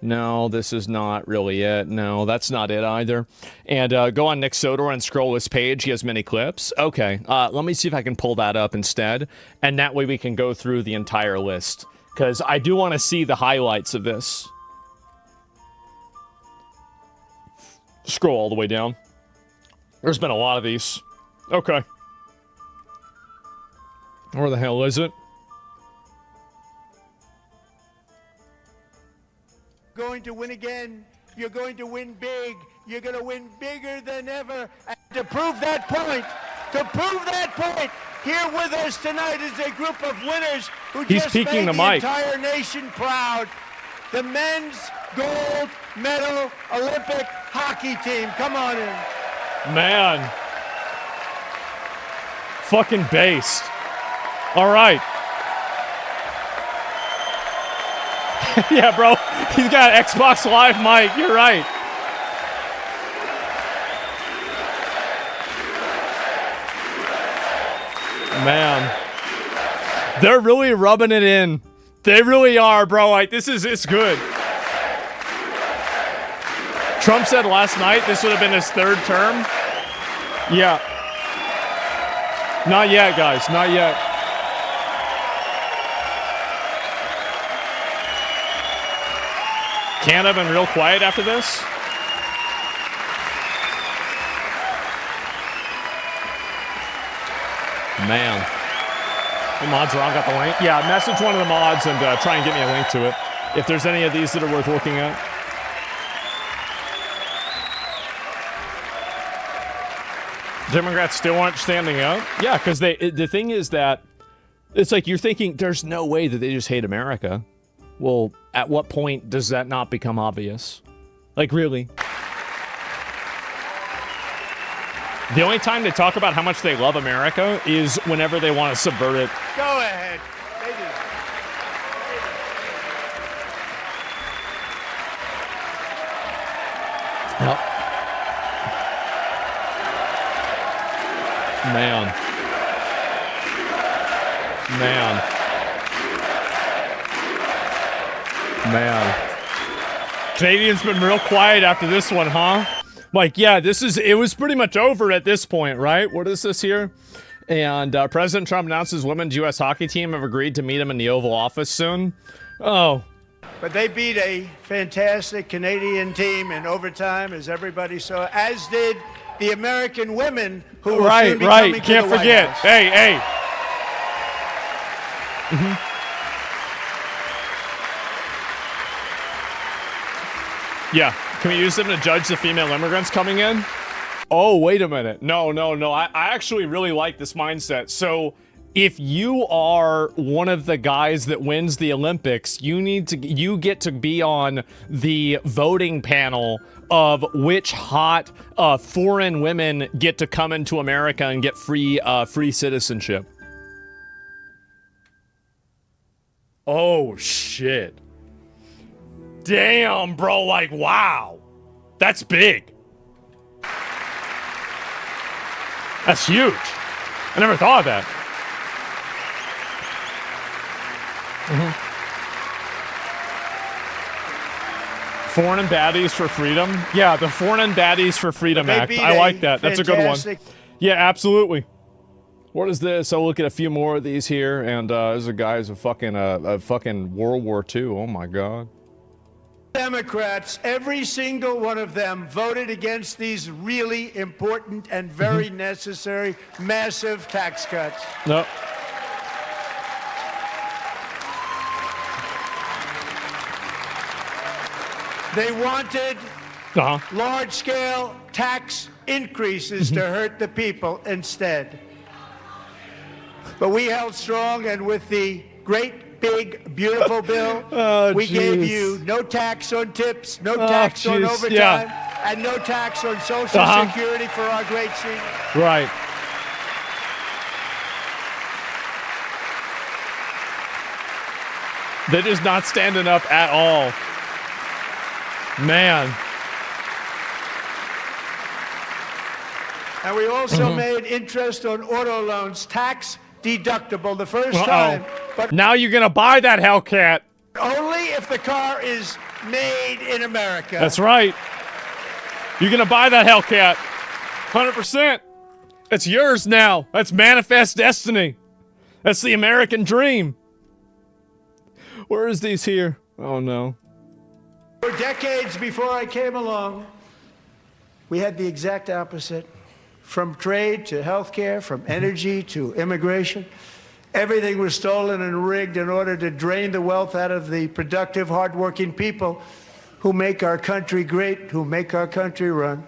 No, this is not really it. No, that's not it either. And go on Nick Sodor and scroll his page. He has many clips. Okay, let me see if I can pull that up instead. And that way we can go through the entire list. Because I do want to see the highlights of this. Scroll all the way down. There's been a lot of these. Okay. Where the hell is it? Going to win again. You're going to win big. You're going to win bigger than ever. And to prove that point, here with us tonight is a group of winners who just made the entire nation proud. The men's gold medal Olympic hockey team. Come on in. Man. Fucking based. All right. Yeah, bro. He's got an Xbox Live mic. You're right. Man. They're really rubbing it in. They really are, bro. Like, it's good. Trump said last night this would have been his 3rd term. Yeah. Not yet, guys. Not yet. Canada been real quiet after this. Man. The mods are on. Got the link. Yeah, message one of the mods and try and get me a link to it. If there's any of these that are worth looking at. Democrats still aren't standing up. Yeah, because the thing is that it's like you're thinking there's no way that they just hate America. Well, at what point does that not become obvious? Like, really? The only time they talk about how much they love America is whenever they want to subvert it. Go ahead. Yep. Man. Canadians been real quiet after this one, huh? Like, yeah, it was pretty much over at this point, right? What is this here? And President Trump announces women's U.S. hockey team have agreed to meet him in the Oval Office soon. Oh. But they beat a fantastic Canadian team in overtime, as everybody saw, as did the American women who will soon be coming to Can't the forget. White House. Hey. Yeah, can we use them to judge the female immigrants coming in? Oh, wait a minute. No. I actually really like this mindset. So if you are one of the guys that wins the Olympics, you get to be on the voting panel of which hot foreign women get to come into America and get free citizenship. Oh, shit. Damn, bro, like, wow. That's big. That's huge. I never thought of that. Foreign and Baddies for Freedom. Yeah, the Foreign and Baddies for Freedom Act. I like that. That's a good one. Yeah, absolutely. What is this? I'll look at a few more of these here, and there's a guy who's a fucking World War II. Oh my God. Democrats, every single one of them, voted against these really important and very necessary massive tax cuts. No. They wanted large-scale tax increases to hurt the people instead. But we held strong, and with the great, big, beautiful bill, we gave you no tax on tips, no tax on overtime, and no tax on Social Security for our great seniors. Right. They're just not standing up at all. Man. And we also made interest on auto loans tax deductible the first time. But now you're going to buy that Hellcat. Only if the car is made in America. That's right. You're going to buy that Hellcat. 100%. It's yours now. That's manifest destiny. That's the American dream. Where is these here? Oh, no. For decades before I came along, we had the exact opposite. From trade to healthcare, from energy to immigration, everything was stolen and rigged in order to drain the wealth out of the productive, hardworking people who make our country great, who make our country run.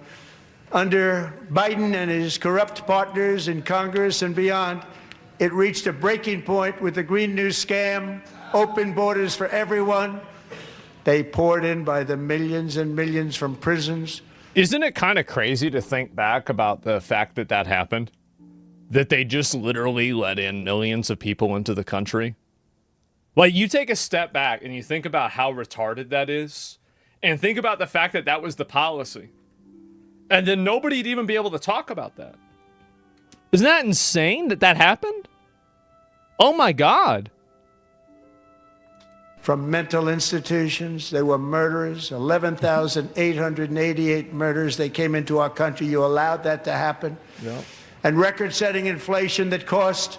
Under Biden and his corrupt partners in Congress and beyond, it reached a breaking point with the Green New scam, open borders for everyone. They poured in by the millions and millions from prisons. Isn't it kind of crazy to think back about the fact that that happened? That they just literally let in millions of people into the country? Like, you take a step back and you think about how retarded that is, and think about the fact that that was the policy. And then nobody'd even be able to talk about that. Isn't that insane that that happened? Oh my God. From mental institutions. They were murderers, 11,888 murders. They came into our country. You allowed that to happen. Yep. And record-setting inflation that cost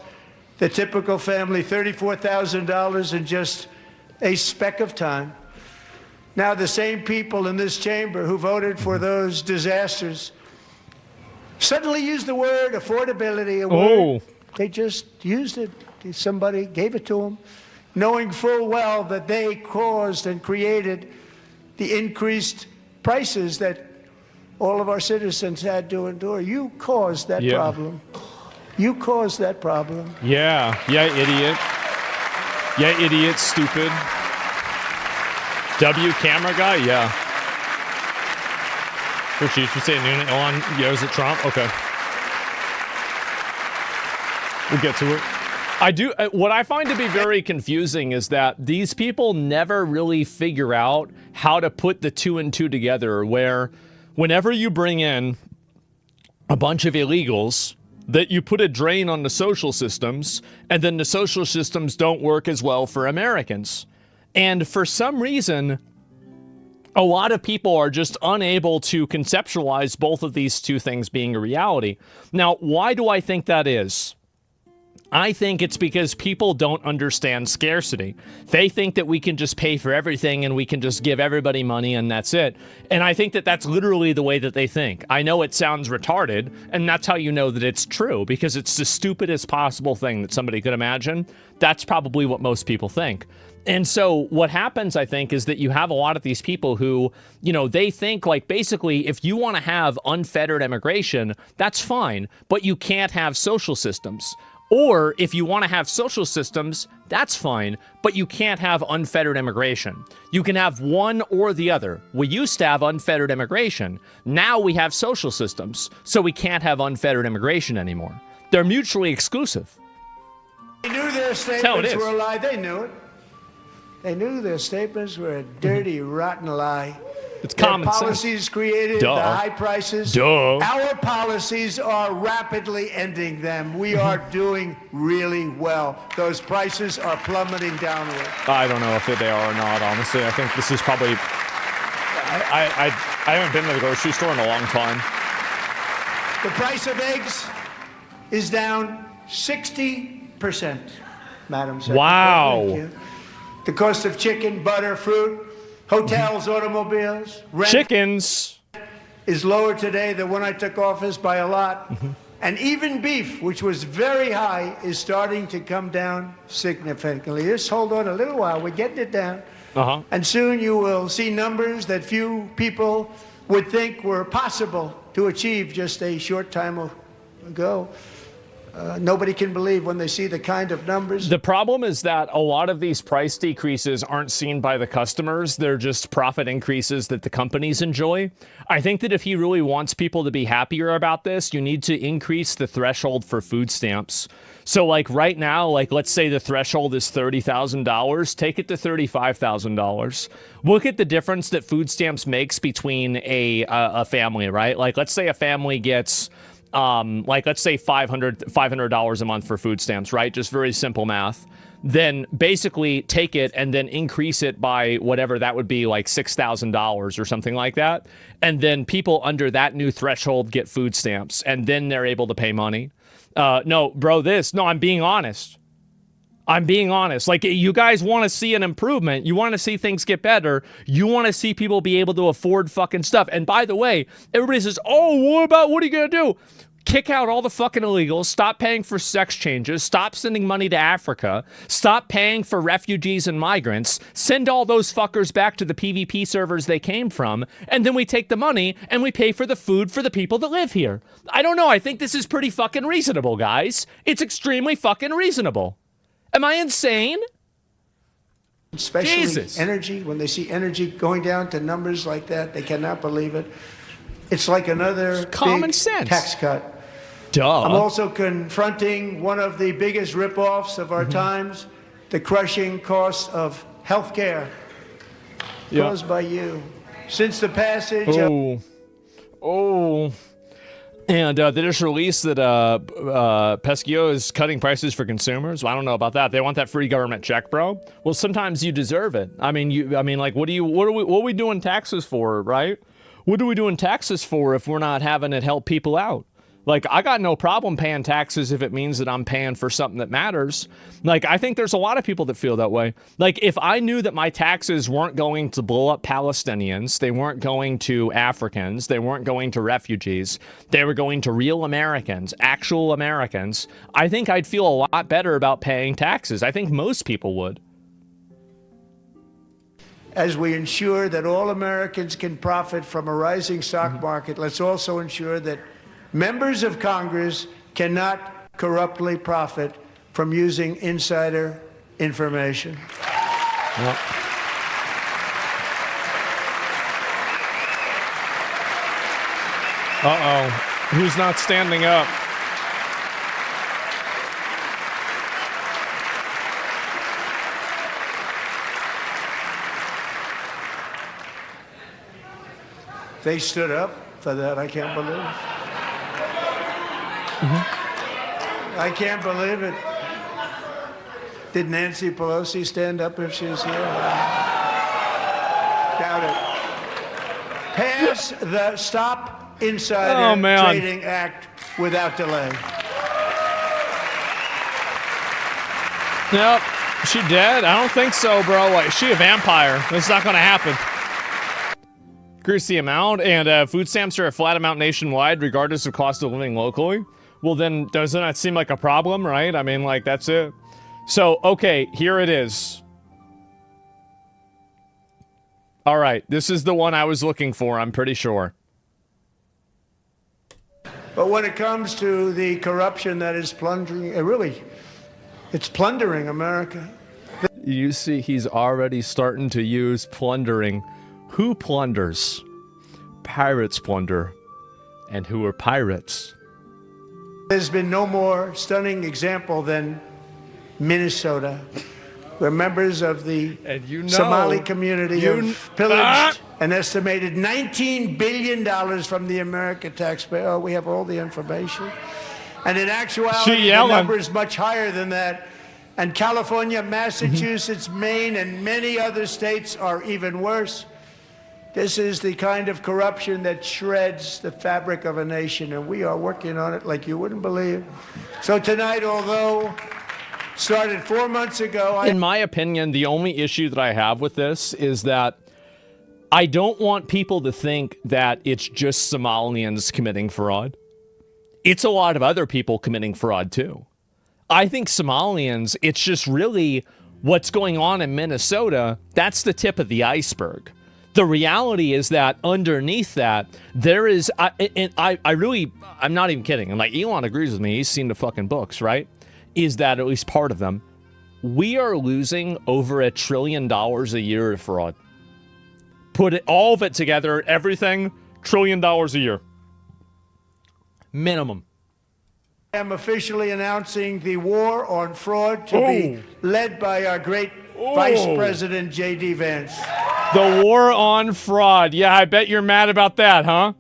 the typical family $34,000 in just a speck of time. Now the same people in this chamber who voted for those disasters suddenly used the word affordability. A word. They just used it. Somebody gave it to them, knowing full well that they caused and created the increased prices that all of our citizens had to endure. You caused that problem. You caused that problem. Yeah, idiot. Yeah, idiot, stupid. W camera guy, yeah. Which you should say Elon yells at Trump? Okay. We'll get to it. What I find to be very confusing is that these people never really figure out how to put the two and two together, where whenever you bring in a bunch of illegals, that you put a drain on the social systems, and then the social systems don't work as well for Americans. And for some reason, a lot of people are just unable to conceptualize both of these two things being a reality. Now, why do I think that is? I think it's because people don't understand scarcity. They think that we can just pay for everything and we can just give everybody money and that's it. And I think that that's literally the way that they think. I know it sounds retarded, and that's how you know that it's true, because it's the stupidest possible thing that somebody could imagine. That's probably what most people think. And so what happens, I think, is that you have a lot of these people who, they think, like, basically, if you want to have unfettered immigration, that's fine, but you can't have social systems. Or if you want to have social systems, that's fine, but you can't have unfettered immigration. You can have one or the other. We used to have unfettered immigration. Now we have social systems, so we can't have unfettered immigration anymore. They're mutually exclusive. They knew their statements were a lie. They knew it. They knew their statements were a dirty, rotten lie. It's common sense. Policies created the high prices. Our policies are rapidly ending them. We are doing really well. Those prices are plummeting downward. I don't know if they are or not, honestly. I think this is probably... I haven't been to the grocery store in a long time. The price of eggs is down 60%, Madam Secretary. Wow. Thank you. The cost of chicken, butter, fruit, Hotels, automobiles, rent Chickens. is lower today than when I took office by a lot. And even beef, which was very high, is starting to come down significantly. Just hold on a little while. We're getting it down. And soon you will see numbers that few people would think were possible to achieve just a short time ago. Nobody can believe when they see the kind of numbers. The problem is that a lot of these price decreases aren't seen by the customers. They're just profit increases that the companies enjoy. I think that if he really wants people to be happier about this, you need to increase the threshold for food stamps. So like right now, like let's say the threshold is $30,000, take it to $35,000. Look at the difference that food stamps makes between a family, right? Like let's say a family gets like let's say $500 a month for food stamps, right? Just very simple math. Then basically take it and then increase it by whatever that would be, like $6,000 or something like that. And then people under that new threshold get food stamps and then they're able to pay money. No, bro, I'm being honest. I'm being honest. Like, you guys want to see an improvement. You want to see things get better. You want to see people be able to afford fucking stuff. And by the way, everybody says, oh, what are you going to do? Kick out all the fucking illegals. Stop paying for sex changes. Stop sending money to Africa. Stop paying for refugees and migrants. Send all those fuckers back to the PvP servers they came from. And then we take the money and we pay for the food for the people that live here. I don't know. I think this is pretty fucking reasonable, guys. It's extremely fucking reasonable. Am I insane? Especially Jesus. Energy. When they see energy going down to numbers like that, they cannot believe it. It's like another common big sense tax cut. Duh. I'm also confronting one of the biggest ripoffs of our times, the crushing cost of health care caused by you. Since the passage of... And they just released that Pesquio is cutting prices for consumers. Well, I don't know about that. They want that free government check, bro. Well, sometimes you deserve it. I mean, like, what are we doing taxes for, right? What are we doing taxes for if we're not having it help people out? Like, I got no problem paying taxes if it means that I'm paying for something that matters. Like, I think there's a lot of people that feel that way. Like, if I knew that my taxes weren't going to blow up Palestinians, they weren't going to Africans, they weren't going to refugees, they were going to real Americans, actual Americans, I think I'd feel a lot better about paying taxes. I think most people would. As we ensure that all Americans can profit from a rising stock market, let's also ensure that members of Congress cannot corruptly profit from using insider information. Yep. Uh-oh. Who's not standing up? They stood up for that. I can't believe it. I can't believe it. Did Nancy Pelosi stand up if she was here? Doubt it. Pass the Stop Insider Trading Act without delay. Nope. She dead? I don't think so, bro. Like, is she a vampire? That's not going to happen. Increase the amount, and food stamps are a flat amount nationwide, regardless of cost of living locally. Well, then, doesn't that seem like a problem, right? I mean, like, that's it. So, okay, here it is. All right, this is the one I was looking for, I'm pretty sure. But when it comes to the corruption that is plundering, it's plundering America. You see, he's already starting to use plundering. Who plunders? Pirates plunder. And who are pirates? There's been no more stunning example than Minnesota, where members of the Somali community have pillaged an estimated $19 billion from the American taxpayer. Oh, we have all the information. And in actuality, the number is much higher than that. And California, Massachusetts, Maine, and many other states are even worse. This is the kind of corruption that shreds the fabric of a nation, and we are working on it like you wouldn't believe. So tonight, although started 4 months ago... In my opinion, the only issue that I have with this is that I don't want people to think that it's just Somalians committing fraud. It's a lot of other people committing fraud too. I think Somalians, it's just really what's going on in Minnesota. That's the tip of the iceberg. The reality is that underneath that, there is, I'm not even kidding. And like Elon agrees with me. He's seen the fucking books, right? Is that at least part of them? We are losing over $1 trillion a year to fraud. Put it, all of it together, everything, $1 trillion a year. Minimum. I am officially announcing the war on fraud to be led by our great Vice President J.D. Vance. The war on fraud. Yeah, I bet you're mad about that, huh?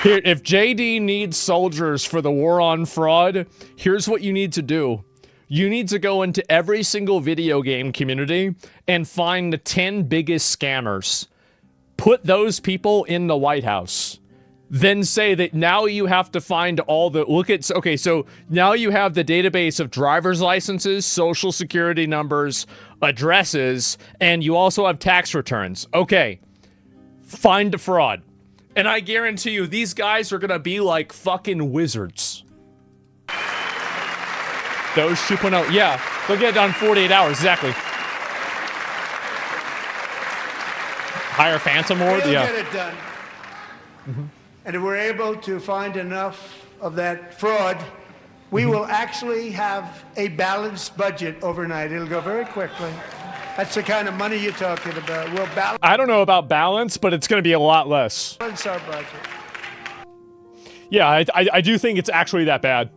Here, if JD needs soldiers for the war on fraud, here's what you need to do. You need to go into every single video game community and find the 10 biggest scammers. Put those people in the White House. Then say that now you have to find all the, okay, so now you have the database of driver's licenses, social security numbers, addresses, and you also have tax returns. Okay, find the fraud. And I guarantee you, these guys are gonna be like fucking wizards. Those 2.0, yeah, they'll get it done in 48 hours, exactly. Hire Phantom Lord, We'll yeah. get it done. And if we're able to find enough of that fraud, we will actually have a balanced budget overnight. It'll go very quickly. That's the kind of money you're talking about. We'll I don't know about balance, but it's gonna be a lot less. balance our budget. Yeah, I do think it's actually that bad.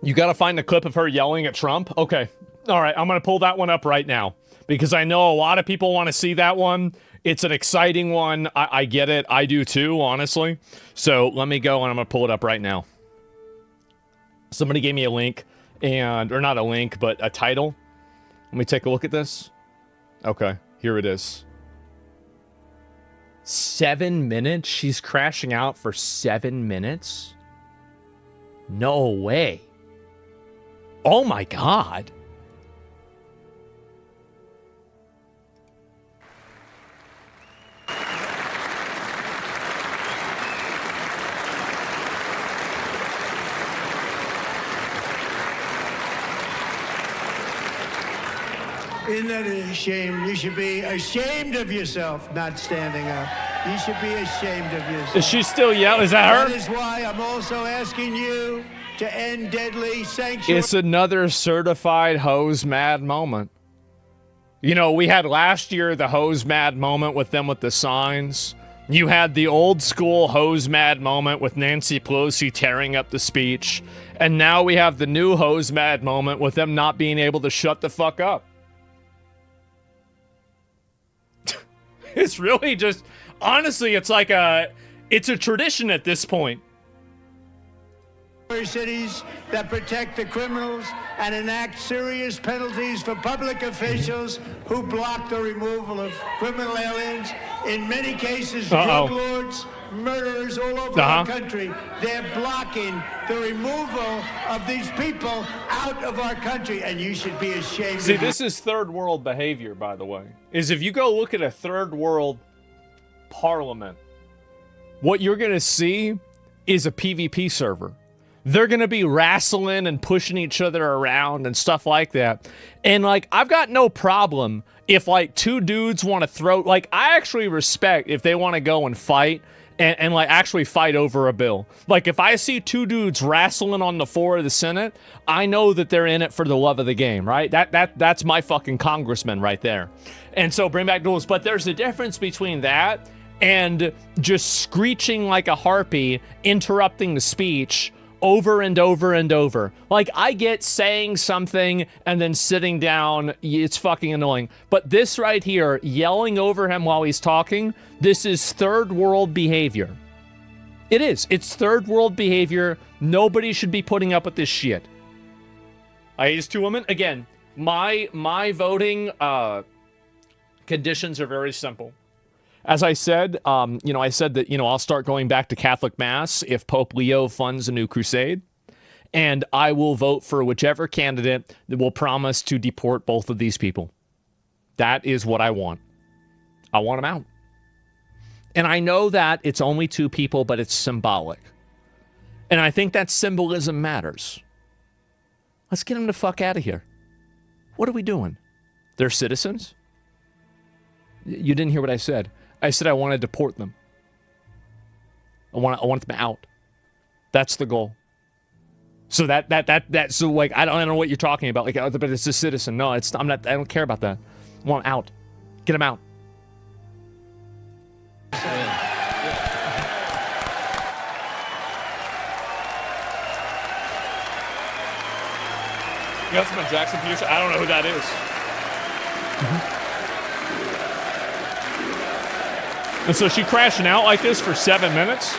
You gotta find the clip of her yelling at Trump? Okay. All right, I'm gonna pull that one up right now. Because I know a lot of people want to see that one. It's an exciting one. I get it. I do too, honestly. So let me go and I'm gonna pull it up right now. Somebody gave me a link, or not a link, but a title. Let me take a look at this. Okay, here it is. 7 minutes? She's crashing out for 7 minutes? No way. Oh my God. Isn't that a shame? You should be ashamed of yourself not standing up. You should be ashamed of yourself. Is she still yelling? Is that her? That is why I'm also asking you to end deadly sanctuary. It's another certified hose mad moment. You know, we had last year the hose mad moment with them with the signs. You had the old school hose mad moment with Nancy Pelosi tearing up the speech. And now we have the new hose mad moment with them not being able to shut the fuck up. It's really just, honestly, it's like it's a tradition at this point. Cities that protect the criminals and enact serious penalties for public officials who block the removal of criminal aliens. In many cases, drug lords, murderers all over our country, they're blocking the removal of these people out of our country, and you should be ashamed. See, this is third world behavior, by the way. Is if you go look at a third world parliament, what you're going to see is a PvP server. They're going to be wrestling and pushing each other around and stuff like that. And, like, I've got no problem if, like, two dudes want to throw... Like, I actually respect if they want to go and fight and, like, actually fight over a bill. Like, if I see two dudes wrestling on the floor of the Senate, I know that they're in it for the love of the game, right? That's my fucking congressman right there. And so, bring back duels. But there's a difference between that and just screeching like a harpy, interrupting the speech over and over and over. Like, I get saying something and then sitting down, it's fucking annoying. But this right here, yelling over him while he's talking, this is third world behavior. It is. It's third world behavior. Nobody should be putting up with this shit. I hate these two women. Again, my voting conditions are very simple. As I said, I said that, I'll start going back to Catholic Mass if Pope Leo funds a new crusade. And I will vote for whichever candidate that will promise to deport both of these people. That is what I want. I want them out. And I know that it's only 2 people, but it's symbolic. And I think that symbolism matters. Let's get them the fuck out of here. What are we doing? They're citizens? You didn't hear what I said. I said I want to deport them. I want them out. That's the goal. So so like I don't know what you're talking about. Like, but it's a citizen. No, it's I'm not. I don't care about that. I want them out. Get them out. You got some Jackson Peterson? I don't know who that is. And so she crashing out like this for 7 minutes?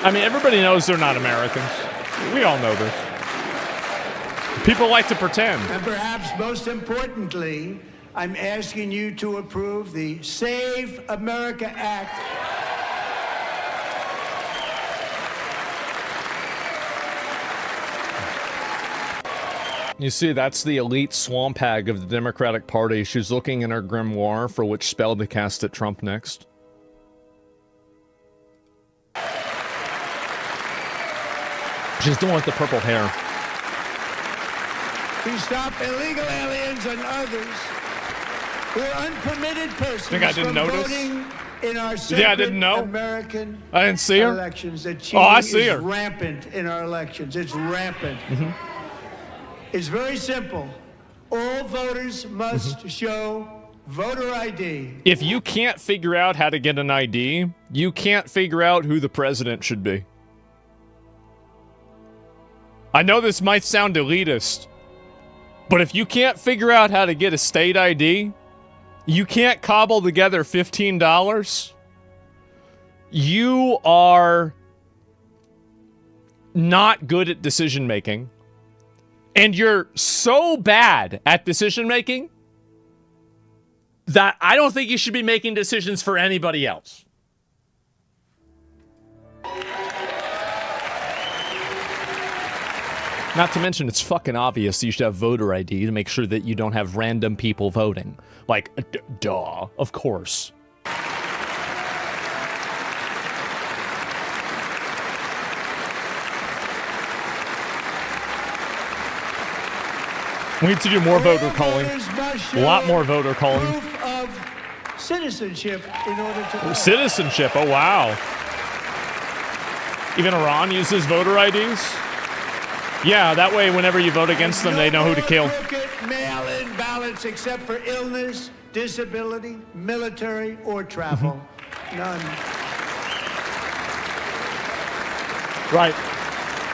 I mean, everybody knows they're not Americans. We all know this. People like to pretend. And perhaps most importantly, I'm asking you to approve the Save America Act. You see, that's the elite swamp hag of the Democratic Party. She's looking in her grimoire for which spell to cast at Trump next. She's the one with the purple hair. To stop illegal aliens and others who are unpermitted persons Think I didn't from notice? voting in our Yeah, I didn't know. American I didn't see her. elections. That Oh, I cheating see is her. rampant in our elections. It's rampant. It's very simple. All voters must show voter ID. If you can't figure out how to get an ID, you can't figure out who the president should be. I know this might sound elitist, but if you can't figure out how to get a state ID, you can't cobble together $15, you are not good at decision making. And you're so bad at decision making that I don't think you should be making decisions for anybody else. Not to mention, it's fucking obvious you should have voter ID to make sure that you don't have random people voting. Like, duh, of course. We need to do more voter calling. A lot more voter calling. Proof of citizenship in order to vote. Citizenship, oh wow. Even Iran uses voter IDs? Yeah, that way whenever you vote against them, they know who to kill. Crooked mail-in ballots except for illness, disability, military, or travel. None. Right.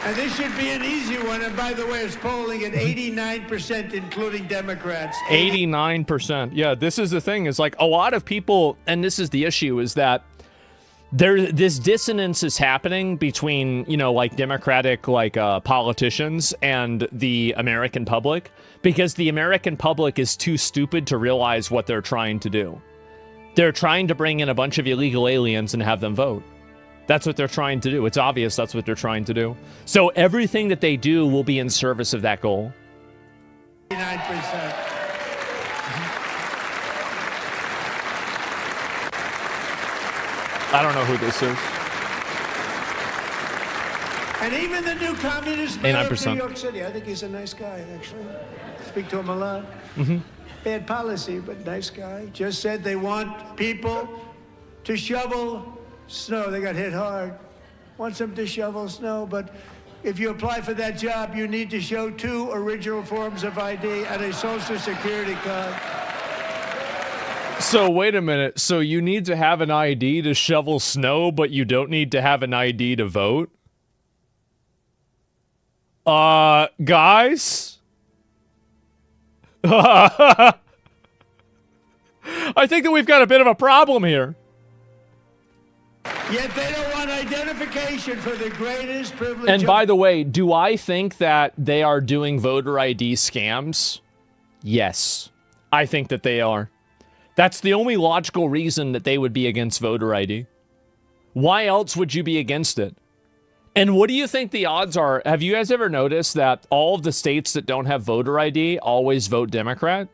And this should be an easy one. And by the way, it's polling at 89%, including Democrats. 89%. Yeah, this is the thing, is like a lot of people, and this is the issue, is that this dissonance is happening between, like Democratic, politicians and the American public, because the American public is too stupid to realize what they're trying to do. They're trying to bring in a bunch of illegal aliens and have them vote. That's what they're trying to do. It's obvious that's what they're trying to do. So everything that they do will be in service of that goal. 89%. I don't know who this is. And even the new communist mayor of 89%. New York City, I think he's a nice guy, actually. Speak to him a lot. Bad policy, but nice guy. Just said they want people to shovel snow. They got hit hard. Wants them to shovel snow, but if you apply for that job, you need to show 2 original forms of ID and a Social Security card. So wait a minute. So you need to have an ID to shovel snow, but you don't need to have an ID to vote? Guys? I think that we've got a bit of a problem here. Yet they don't want identification for the greatest privilege. And by the way, do I think that they are doing voter ID scams? Yes. I think that they are. That's the only logical reason that they would be against voter ID. Why else would you be against it? And what do you think the odds are? Have you guys ever noticed that all of the states that don't have voter ID always vote Democrat?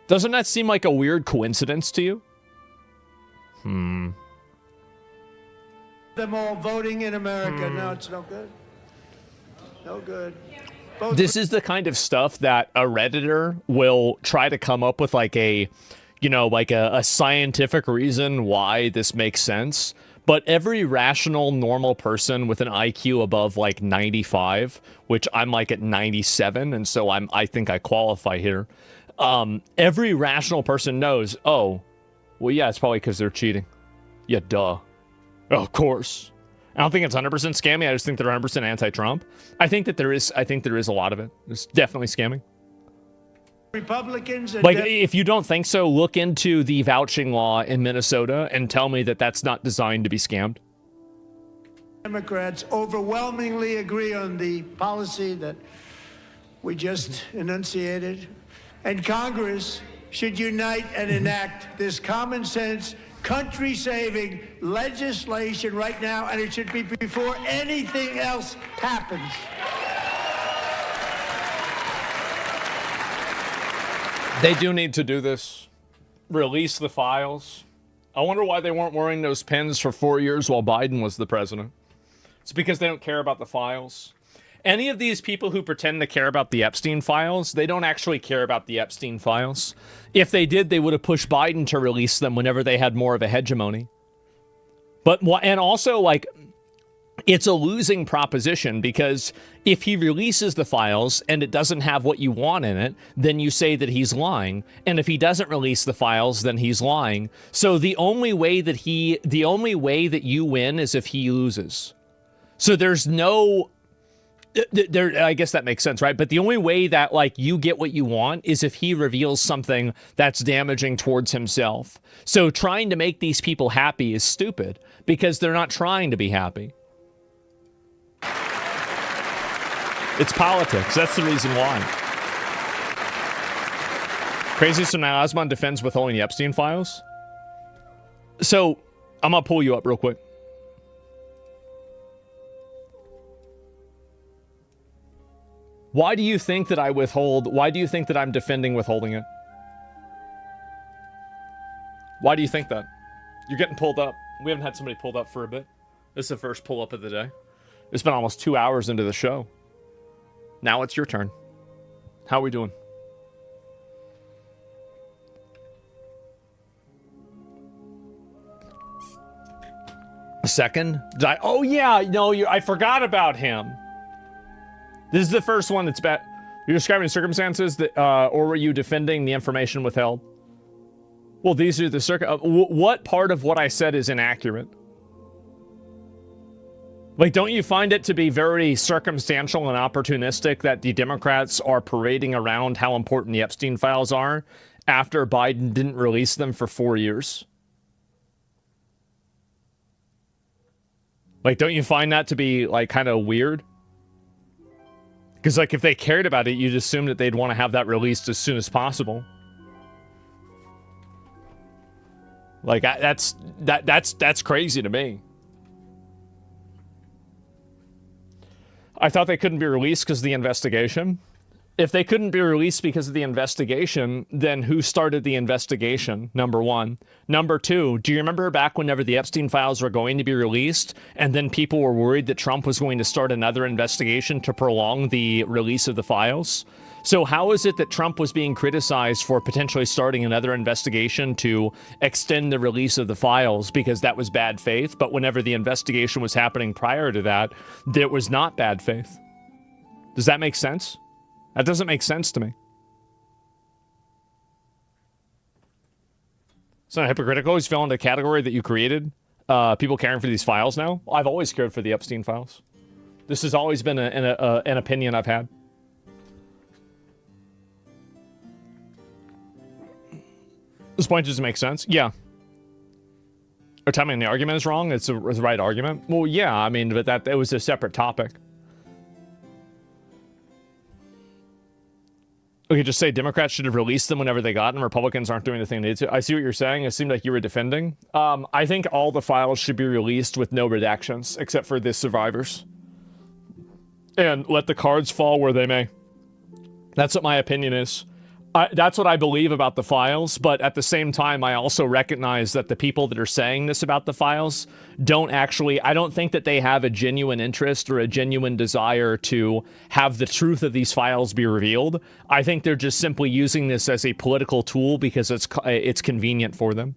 Doesn't that seem like a weird coincidence to you? Them all voting in America. No, it's no good. No good. This is the kind of stuff that a Redditor will try to come up with like a, like a scientific reason why this makes sense. But every rational, normal person with an IQ above like 95, which I'm like at 97, and so I think I qualify here. Every rational person knows, oh, well, yeah, it's probably because they're cheating. Yeah, duh. Oh, of course. I don't think it's 100% scammy. I just think they're 100% anti-Trump. I think there is a lot of it. It's definitely scamming. Republicans and like, if you don't think so, look into the vouching law in Minnesota and tell me that that's not designed to be scammed. Democrats overwhelmingly agree on the policy that we just enunciated. And Congress should unite and enact this common sense, country-saving legislation right now, and it should be before anything else happens. They do need to do this. Release the files. I wonder why they weren't wearing those pins for 4 years while Biden was the president. It's because they don't care about the files. Any of these people who pretend to care about the Epstein files, they don't actually care about the Epstein files. If they did, they would have pushed Biden to release them whenever they had more of a hegemony. And also, like, it's a losing proposition because if he releases the files and it doesn't have what you want in it, then you say that he's lying. And if he doesn't release the files, then he's lying. So the only way that you win is if he loses. So there's no, I guess that makes sense, right? But the only way that like you get what you want is if he reveals something that's damaging towards himself. So trying to make these people happy is stupid because they're not trying to be happy. It's politics. That's the reason why. Crazy. So now Asmon defends withholding the Epstein files. So I'm going to pull you up real quick. Why do you think that I withhold? Why do you think that I'm defending withholding it? Why do you think that? You're getting pulled up. We haven't had somebody pulled up for a bit. This is the first pull up of the day. It's been almost 2 hours into the show. Now it's your turn. How are we doing? A second? Oh yeah, no, I forgot about him. This is the first one that's bad. You're describing circumstances that, or were you defending the information withheld? Well, these are the what part of what I said is inaccurate? Like, don't you find it to be very circumstantial and opportunistic that the Democrats are parading around how important the Epstein files are after Biden didn't release them for 4 years? Like, don't you find that to be, like, kind of weird? Because, like, if they cared about it, you'd assume that they'd want to have that released as soon as possible. Like, that's crazy to me. I thought they couldn't be released because of the investigation. If they couldn't be released because of the investigation, then who started the investigation? Number one. Number two, do you remember back whenever the Epstein files were going to be released, and then people were worried that Trump was going to start another investigation to prolong the release of the files? So how is it that Trump was being criticized for potentially starting another investigation to extend the release of the files because that was bad faith, but whenever the investigation was happening prior to that, there was not bad faith? Does that make sense? That doesn't make sense to me. It's not hypocritical. He's fell into a category that you created. People caring for these files now. Well, I've always cared for the Epstein files. This has always been an opinion I've had. This point doesn't make sense. Yeah. Or tell me the argument is wrong. It's the right argument. Well, yeah. I mean, but that it was a separate topic. We could just say Democrats should have released them whenever they got them. Republicans aren't doing the thing they need to. I see what you're saying. It seemed like you were defending. I think all the files should be released with no redactions, except for the survivors. And let the cards fall where they may. That's what my opinion is. That's what I believe about the files, but at the same time, I also recognize that the people that are saying this about the files I don't think that they have a genuine interest or a genuine desire to have the truth of these files be revealed. I think they're just simply using this as a political tool because it's convenient for them.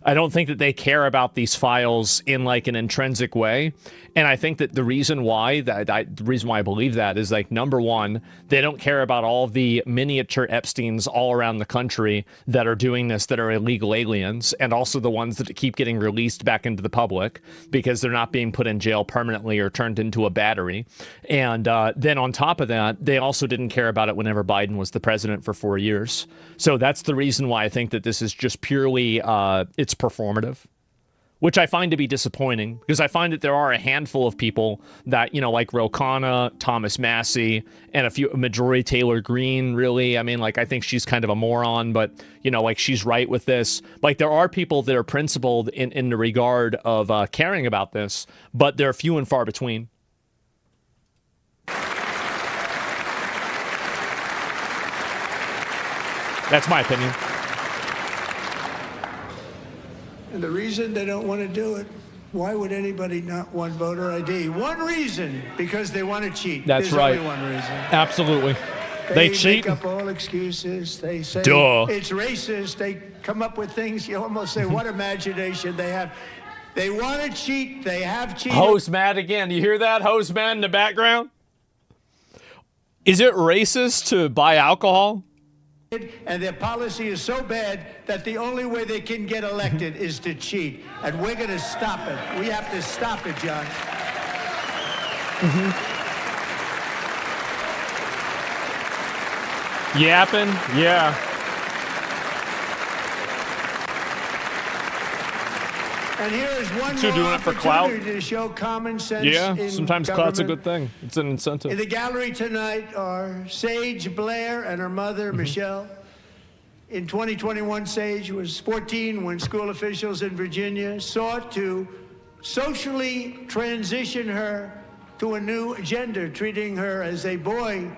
I don't think that they care about these files in like an intrinsic way. And I think that the reason why I believe that is like, number one, they don't care about all the miniature Epsteins all around the country that are doing this, that are illegal aliens, and also the ones that keep getting released back into the public because they're not being put in jail permanently or turned into a battery. And then on top of that, they also didn't care about it whenever Biden was the president for 4 years. So that's the reason why I think that this is just purely, it's performative, which I find to be disappointing because I find that there are a handful of people that, like Ro Khanna, Thomas Massey, and Marjorie Taylor Greene, really. I mean, like, I think she's kind of a moron, but, like, she's right with this. Like, there are people that are principled in the regard of caring about this, but they're few and far between. That's my opinion. And the reason they don't want to do it, why would anybody not want voter ID? One reason, because they want to cheat. That's There's right. only one reason. Absolutely. They cheat. Make up all excuses. They say Duh. It's racist. They come up with things. You almost say, what imagination they have. They want to cheat. They have cheated. Hose mad again. You hear that? Hose man in the background? Is it racist to buy alcohol? And their policy is so bad that the only way they can get elected is to cheat. And we're going to stop it. We have to stop it, John. Yapping? Yeah. And here is one So more doing it for clout? opportunity to show common sense Yeah, in sometimes clout's a government. good thing. It's an incentive. In the gallery tonight are Sage Blair and her mother, Michelle. In 2021, Sage was 14 when school officials in Virginia sought to socially transition her to a new gender, treating her as a boy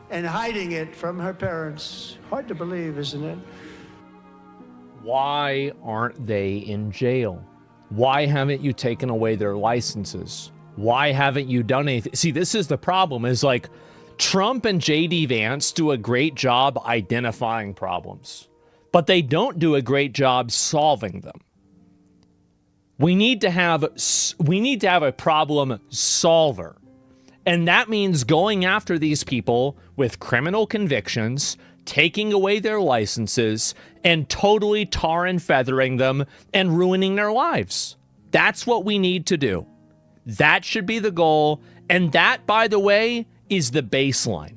and hiding it from her parents. Hard to believe, isn't it? Why aren't they in jail? Why haven't you taken away their licenses? Why haven't you done anything? See, this is the problem, is like Trump and J.D. Vance do a great job identifying problems, but they don't do a great job solving them. We need to have a problem solver. And that means going after these people with criminal convictions, taking away their licenses, and totally tar and feathering them and ruining their lives. That's what we need to do. That should be the goal. And that, by the way, is the baseline.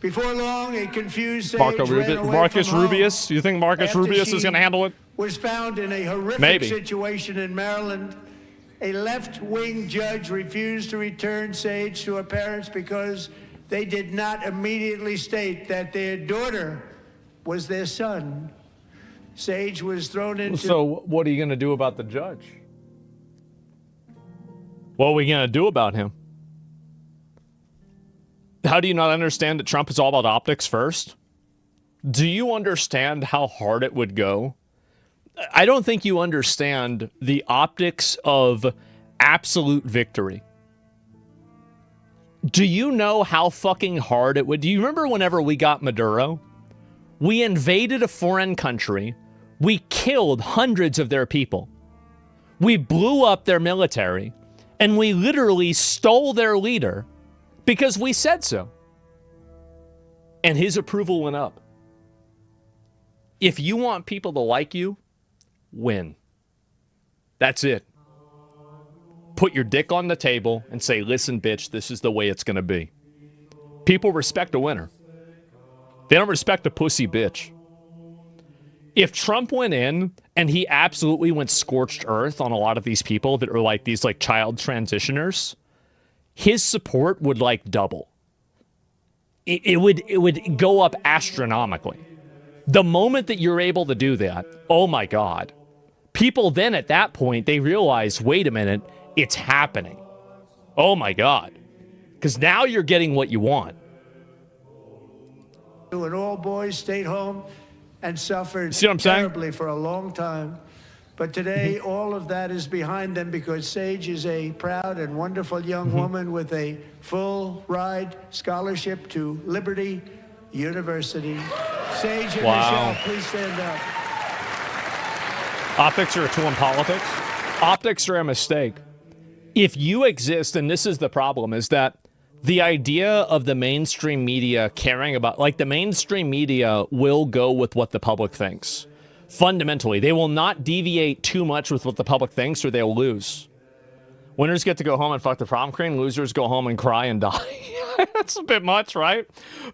Before long, a confused Sage Marcus ran away from Rubius? You think Marcus after Rubius she is going to handle it? Was found in a horrific Maybe. situation in Maryland. A left-wing judge refused to return Sage to her parents because they did not immediately state that their daughter was their son. Sage was thrown into... So what are you going to do about the judge? What are we going to do about him? How do you not understand that Trump is all about optics first? Do you understand how hard it would go? I don't think you understand the optics of absolute victory. Do you know how fucking hard it would? Do you remember whenever we got Maduro? We invaded a foreign country. We killed hundreds of their people. We blew up their military. And we literally stole their leader because we said so. And his approval went up. If you want people to like you, win. That's it. Put your dick on the table and say, listen, bitch, this is the way it's going to be. People respect a winner. They don't respect a pussy bitch. If Trump went in and he absolutely went scorched earth on a lot of these people that are like these like child transitioners, his support would like double. it would go up astronomically. The moment that you're able to do that, oh my God. People then at that point, they realize, wait a minute, it's happening. Oh my God. Because now you're getting what you want. And all boys stayed home and suffered See what I'm saying? terribly for a long time. But today, all of that is behind them because Sage is a proud and wonderful young woman with a full ride scholarship to Liberty University. Sage and Wow. Michelle, please stand up. Optics are a tool in politics. Optics are a mistake. If you exist, and this is the problem, is that the idea of the mainstream media caring about, like, the mainstream media will go with what the public thinks. Fundamentally, they will not deviate too much with what the public thinks or they'll lose. Winners get to go home and fuck the prom queen. Losers go home and cry and die. That's a bit much, right?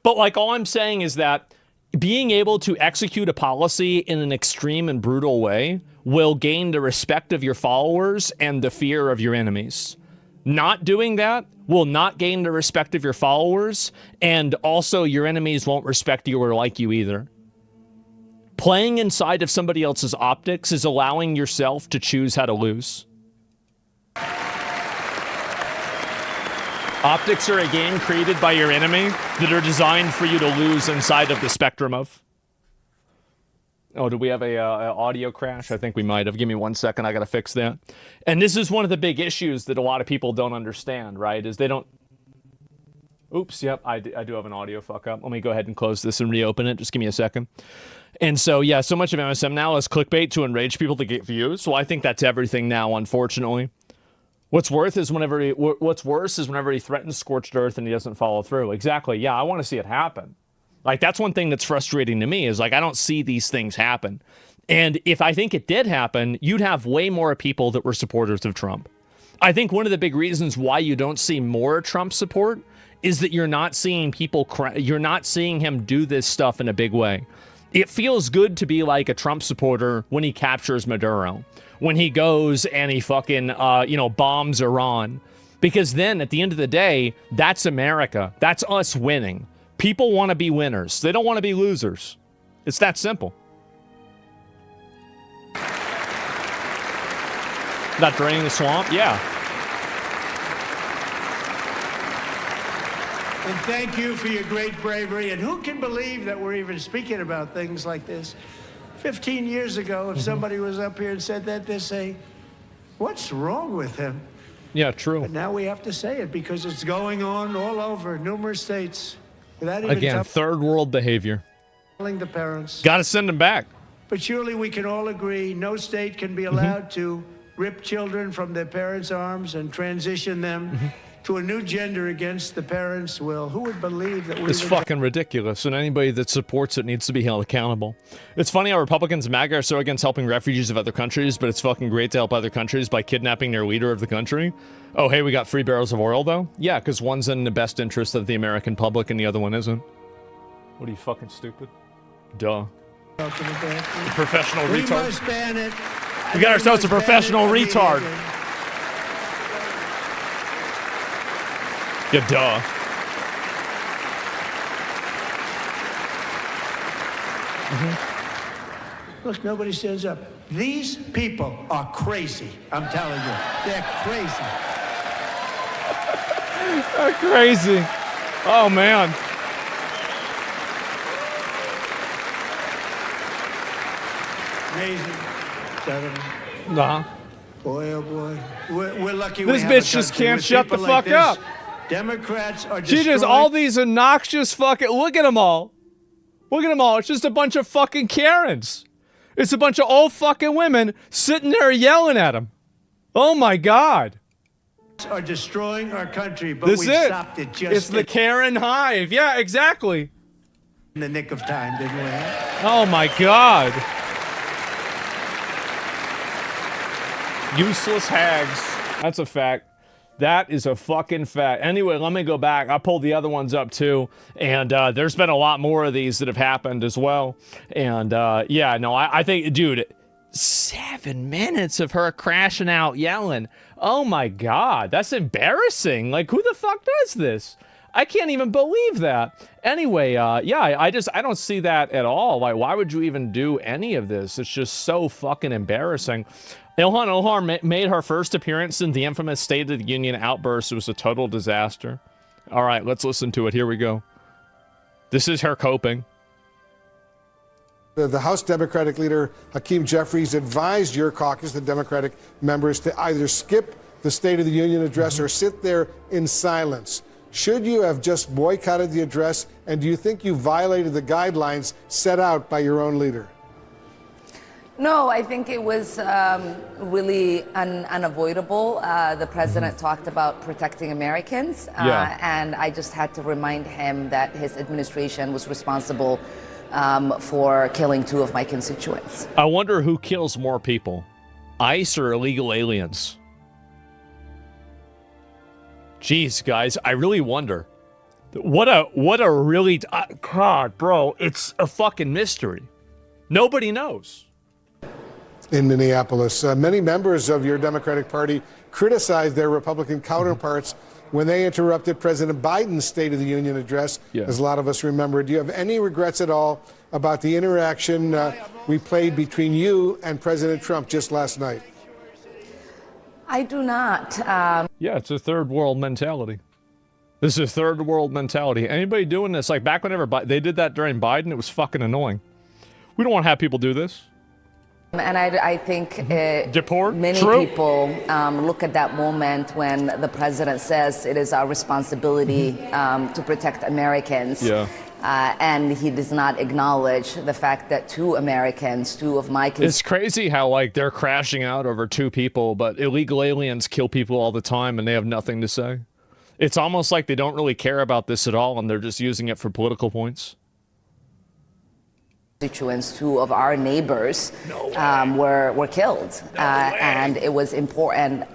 But like, all I'm saying is that being able to execute a policy in an extreme and brutal way will gain the respect of your followers and the fear of your enemies. Not doing that will not gain the respect of your followers, and also your enemies won't respect you or like you either. Playing inside of somebody else's optics is allowing yourself to choose how to lose. Optics are a game created by your enemy that are designed for you to lose inside of the spectrum of. Oh, do we have a audio crash? I think we might have. Give me 1 second. I got to fix that. And this is one of the big issues that a lot of people don't understand, right? Is they don't... Oops, yep, I do have an audio fuck up. Let me go ahead and close this and reopen it. Just give me a second. And so, yeah, so much of MSM now is clickbait to enrage people to get views. So I think that's everything now, unfortunately. What's worse is whenever he threatens scorched earth and he doesn't follow through. Exactly. Yeah, I want to see it happen. Like, that's one thing that's frustrating to me is, like, I don't see these things happen. And if I think it did happen, you'd have way more people that were supporters of Trump. I think one of the big reasons why you don't see more Trump support is that you're not seeing people, you're not seeing him do this stuff in a big way. It feels good to be like a Trump supporter when he captures Maduro, when he goes and he fucking, bombs Iran. Because then at the end of the day, that's America. That's us winning. People want to be winners. They don't want to be losers. It's that simple. Not draining the swamp? Yeah. And thank you for your great bravery. And who can believe that we're even speaking about things like this? 15 years ago, if somebody was up here and said that, they'd say, what's wrong with him? Yeah, true. But now we have to say it because it's going on all over numerous states. Without even Again, third world behavior. telling the parents. Got to send them back. But surely we can all agree no state can be allowed to rip children from their parents' arms and transition them to a new gender against the parents' will. Who would believe that we It's fucking ridiculous, and anybody that supports it needs to be held accountable. It's funny how Republicans and MAGA are so against helping refugees of other countries, but it's fucking great to help other countries by kidnapping their leader of the country. Oh, hey, we got 3 barrels of oil, though? Yeah, because one's in the best interest of the American public and the other one isn't. What are you, fucking stupid? Duh. The Professional we retard. must ban it. We got ourselves a professional retard. Yeah, duh. Look, nobody stands up. These people are crazy. I'm telling you, they're crazy. They're crazy. Oh, man. Amazing. Gentlemen. Nah. Boy, oh boy. We're lucky This we have a bitch just country can't with shut the people like fuck this. up. Democrats are She just, all these obnoxious fucking, look at them all. Look at them all. It's just a bunch of fucking Karens. It's a bunch of old fucking women sitting there yelling at him. Oh my God. are destroying our country, but This we is it. stopped it just It's the Karen hive. Yeah, exactly. in the nick of time, didn't we? Oh my God. Useless hags. That's a fact. That is a fucking fact. Anyway, let me go back. I pulled the other ones up too. And there's been a lot more of these that have happened as well. And yeah, no, I think, dude, 7 minutes of her crashing out yelling. Oh my God, that's embarrassing. Like, who the fuck does this? I can't even believe that. Anyway, yeah, I don't see that at all. Like, why would you even do any of this? It's just so fucking embarrassing. Ilhan Omar made her first appearance in the infamous State of the Union outburst. It was a total disaster. All right, let's listen to it. Here we go. This is her coping. The House Democratic leader, Hakeem Jeffries, advised your caucus, the Democratic members, to either skip the State of the Union address or sit there in silence. Should you have just boycotted the address, and do you think you violated the guidelines set out by your own leader? No, I think it was really unavoidable. The president talked about protecting Americans, and I just had to remind him that his administration was responsible for killing 2 of my constituents. I wonder who kills more people, ICE or illegal aliens? Jeez, guys, I really wonder. What a really... God, bro, it's a fucking mystery. Nobody knows. In Minneapolis, many members of your Democratic Party criticized their Republican counterparts when they interrupted President Biden's State of the Union address, as a lot of us remember. Do you have any regrets at all about the interaction we played between you and President Trump just last night? I do not. Yeah, it's a third world mentality. This is a third world mentality. Anybody doing this, like back whenever they did that during Biden, it was fucking annoying. We don't want to have people do this. And I think many True. people look at that moment when the president says it is our responsibility to protect Americans. And he does not acknowledge the fact that 2 Americans, 2 of my It's crazy how, like, they're crashing out over 2 people, but illegal aliens kill people all the time and they have nothing to say. It's almost like they don't really care about this at all and they're just using it for political points. Constituents, 2 of our neighbors were killed, and it was important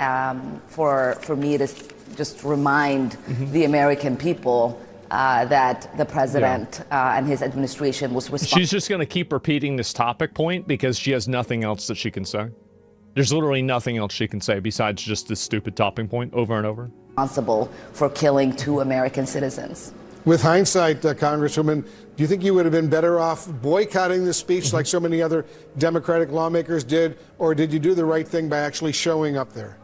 for me to just remind the American people that the president and his administration was responsible. She's just going to keep repeating this topic point because she has nothing else that she can say. There's literally nothing else she can say besides just this stupid topping point over and over. Responsible for killing 2 American citizens. With hindsight, Congresswoman, do you think you would have been better off boycotting the speech like so many other Democratic lawmakers did, or did you do the right thing by actually showing up there?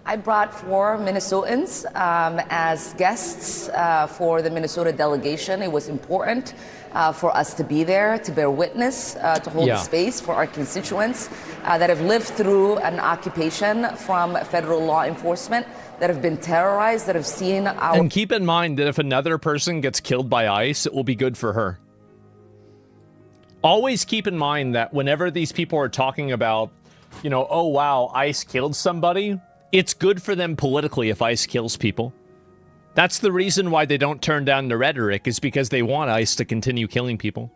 I brought 4 Minnesotans as guests for the Minnesota delegation. It was important for us to be there, to bear witness, to hold the space for our constituents that have lived through an occupation from federal law enforcement, that have been terrorized, that have seen our... And keep in mind that if another person gets killed by ICE, it will be good for her. Always keep in mind that whenever these people are talking about, you know, oh wow, ICE killed somebody, it's good for them politically if ICE kills people. That's the reason why they don't turn down the rhetoric, is because they want ICE to continue killing people.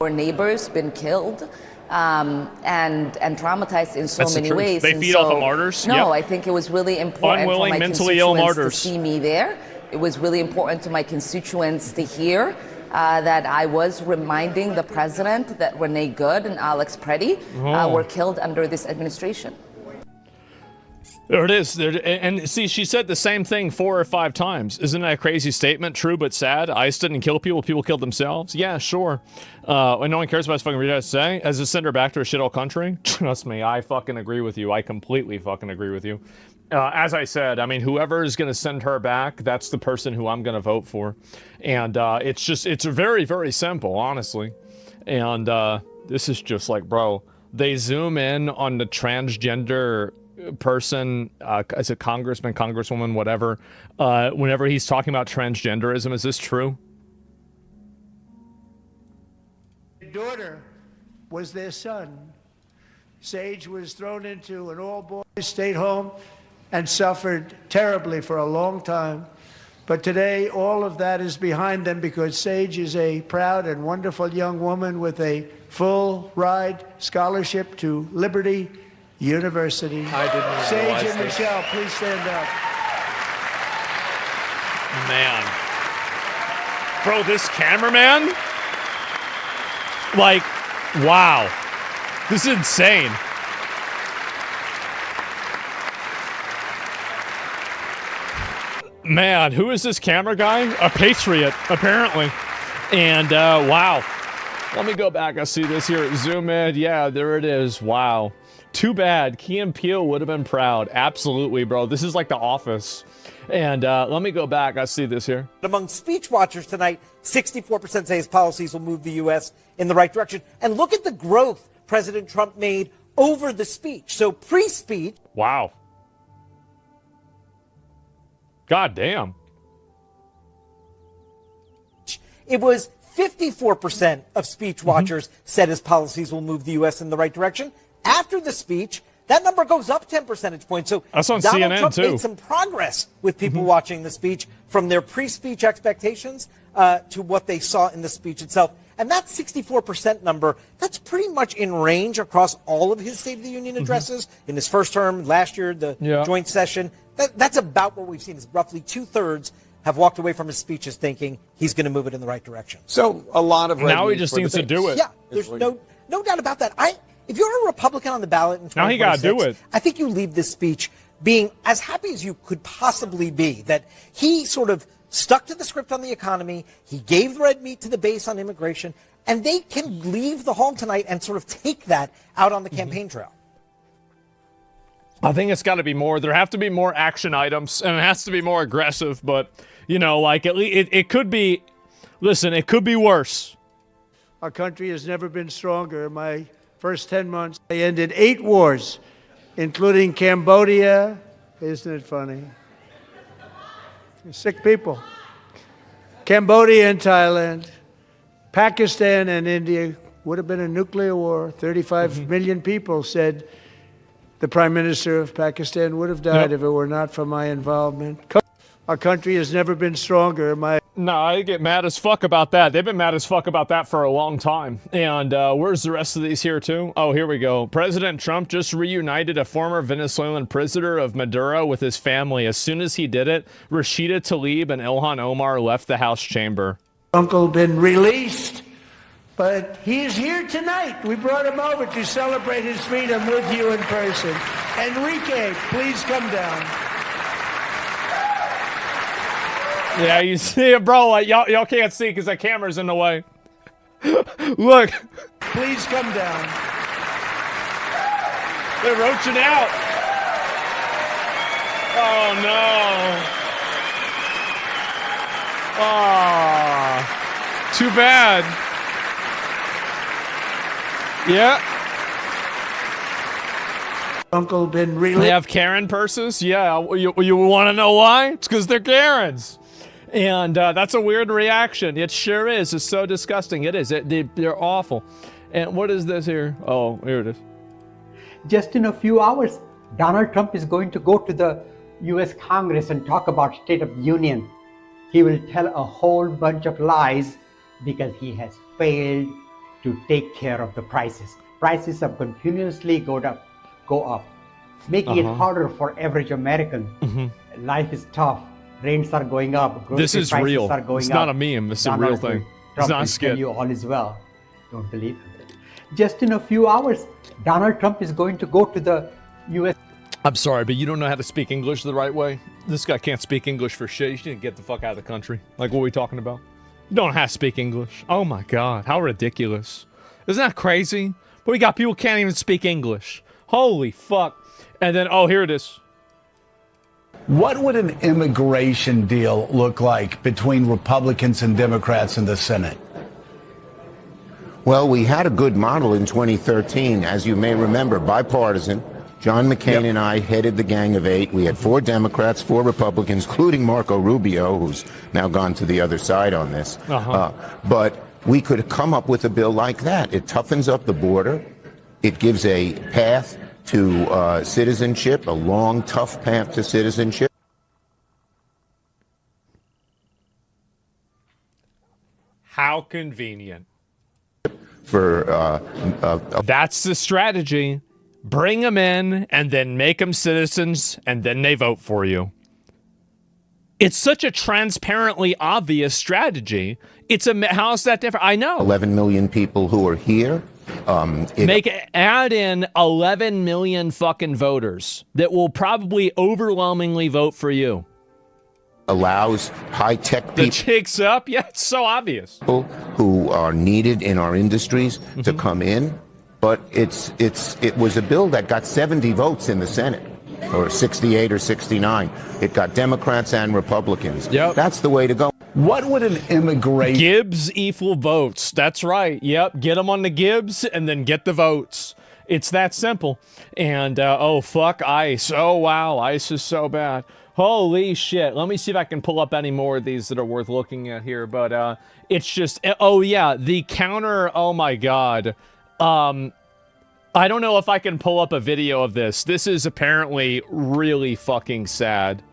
Our neighbors been killed and traumatized in so many ways. They feed off of martyrs? No, I think it was really important for my mentally ill constituents martyrs to see me there. It was really important to my constituents to hear that I was reminding the president that Renee Good and Alex Preddy were killed under this administration. There it is. And see, she said the same thing 4 or 5 times. Isn't that a crazy statement? True but sad. ICE didn't kill people. People killed themselves. Yeah, sure. And no one cares about fucking retarded say. As a send her back to a shithole country? Trust me, I fucking agree with you. I completely fucking agree with you. As I said, I mean, whoever is going to send her back, that's the person who I'm going to vote for. And it's very, very simple, honestly. And this is just like, bro, they zoom in on the transgender person as a congressman, congresswoman, whatever, whenever he's talking about transgenderism. Is this true? Their daughter was their son. Sage was thrown into an all-boys state home and suffered terribly for a long time. But today, all of that is behind them because Sage is a proud and wonderful young woman with a full-ride scholarship to Liberty University. I didn't realize Sage and this. Michelle, please stand up. Man. Bro, this cameraman? Like, wow. This is insane. Man, who is this camera guy? A patriot, apparently. And, wow. Let me go back. I see this here. Zoom in. Yeah, there it is. Wow. Too bad. Key and Peele would have been proud. Absolutely, bro. This is like The Office. And let me go back. I see this here. Among speech watchers tonight, 64% say his policies will move the U.S. in the right direction. And look at the growth President Trump made over the speech. So pre-speech. Wow. God damn. It was 54% of speech watchers said his policies will move the U.S. in the right direction. After the speech, that number goes up 10 percentage points. So that's on Donald CNN Trump too. made some progress with people watching the speech from their pre-speech expectations to what they saw in the speech itself. And that 64% number, that's pretty much in range across all of his State of the Union addresses. In his first term, last year, the joint session. That's about what we've seen. Is roughly 2/3 have walked away from his speeches thinking he's going to move it in the right direction. So a lot of now he just needs to do it. Yeah, there's no doubt about that. If you're a Republican on the ballot in 2026, now he got to do it. I think you leave this speech being as happy as you could possibly be that he sort of stuck to the script on the economy. He gave red meat to the base on immigration, and they can leave the hall tonight and sort of take that out on the campaign trail. I think it's got to be more. There have to be more action items, and it has to be more aggressive. But, you know, like it could be, listen, it could be worse. Our country has never been stronger. In my first 10 months, I ended 8 wars, including Cambodia. Isn't it funny? Sick people. Cambodia and Thailand, Pakistan and India. Would have been a nuclear war. 35 million people said the Prime Minister of Pakistan would have died if it were not for my involvement. Our country has never been stronger. No, I get mad as fuck about that. They've been mad as fuck about that for a long time. And where's the rest of these here, too? Oh, here we go. President Trump just reunited a former Venezuelan prisoner of Maduro with his family. As soon as he did it, Rashida Tlaib and Ilhan Omar left the House chamber. Uncle been released, but he is here tonight. We brought him over to celebrate his freedom with you in person. Enrique, please come down. Yeah, you see it, bro. Like, y'all can't see because the camera's in the way. Look. Please come down. They're roaching out. Oh, no. Oh, too bad. Yeah. Uncle been really. They have Karen purses? Yeah. You want to know why? It's because they're Karens. And that's a weird reaction. It sure is. It's so disgusting. It is. They're awful. And what is this here? Oh, here it is. Just in a few hours, Donald Trump is going to go to the U.S. Congress and talk about State of the Union. He will tell a whole bunch of lies because he has failed to take care of the prices. Prices have continuously go up, making it harder for average American. Life is tough. Rents are going up. This is real. It's not a meme. This is a real thing. It's not a skit. You all is well. Don't believe him. Just in a few hours, Donald Trump is going to go to the U.S. I'm sorry, but you don't know how to speak English the right way. This guy can't speak English for shit. You should get the fuck out of the country. Like, what are we talking about? You don't know how to speak English. Oh my God, how ridiculous. Isn't that crazy? But we got people who can't even speak English. Holy fuck. And then, oh, here it is. What would an immigration deal look like between Republicans and Democrats in the Senate? Well, we had a good model in 2013, as you may remember, bipartisan. John McCain and I headed the Gang of Eight. We had 4 Democrats, 4 Republicans, including Marco Rubio, who's now gone to the other side on this. But we could come up with a bill like that. It toughens up the border. It gives a path to citizenship, a long, tough path to citizenship. How convenient. That's the strategy. Bring them in and then make them citizens and then they vote for you. It's such a transparently obvious strategy. How is that different? I know. 11 million people who are here. Add in 11 million fucking voters that will probably overwhelmingly vote for you. allows high-tech The people chicks up? Yeah, it's so obvious. who are needed in our industries to come in. But it was a bill that got 70 votes in the Senate, or 68 or 69. It got Democrats and Republicans. Yep. That's the way to go. What would an immigration Gibbs equal votes. That's right. Yep. Get them on the Gibbs and then get the votes. It's that simple. And, oh, fuck ICE. Oh, wow. ICE is so bad. Holy shit. Let me see if I can pull up any more of these that are worth looking at here. But it's just, oh, yeah. The counter, oh, my God. I don't know if I can pull up a video of this. This is apparently really fucking sad.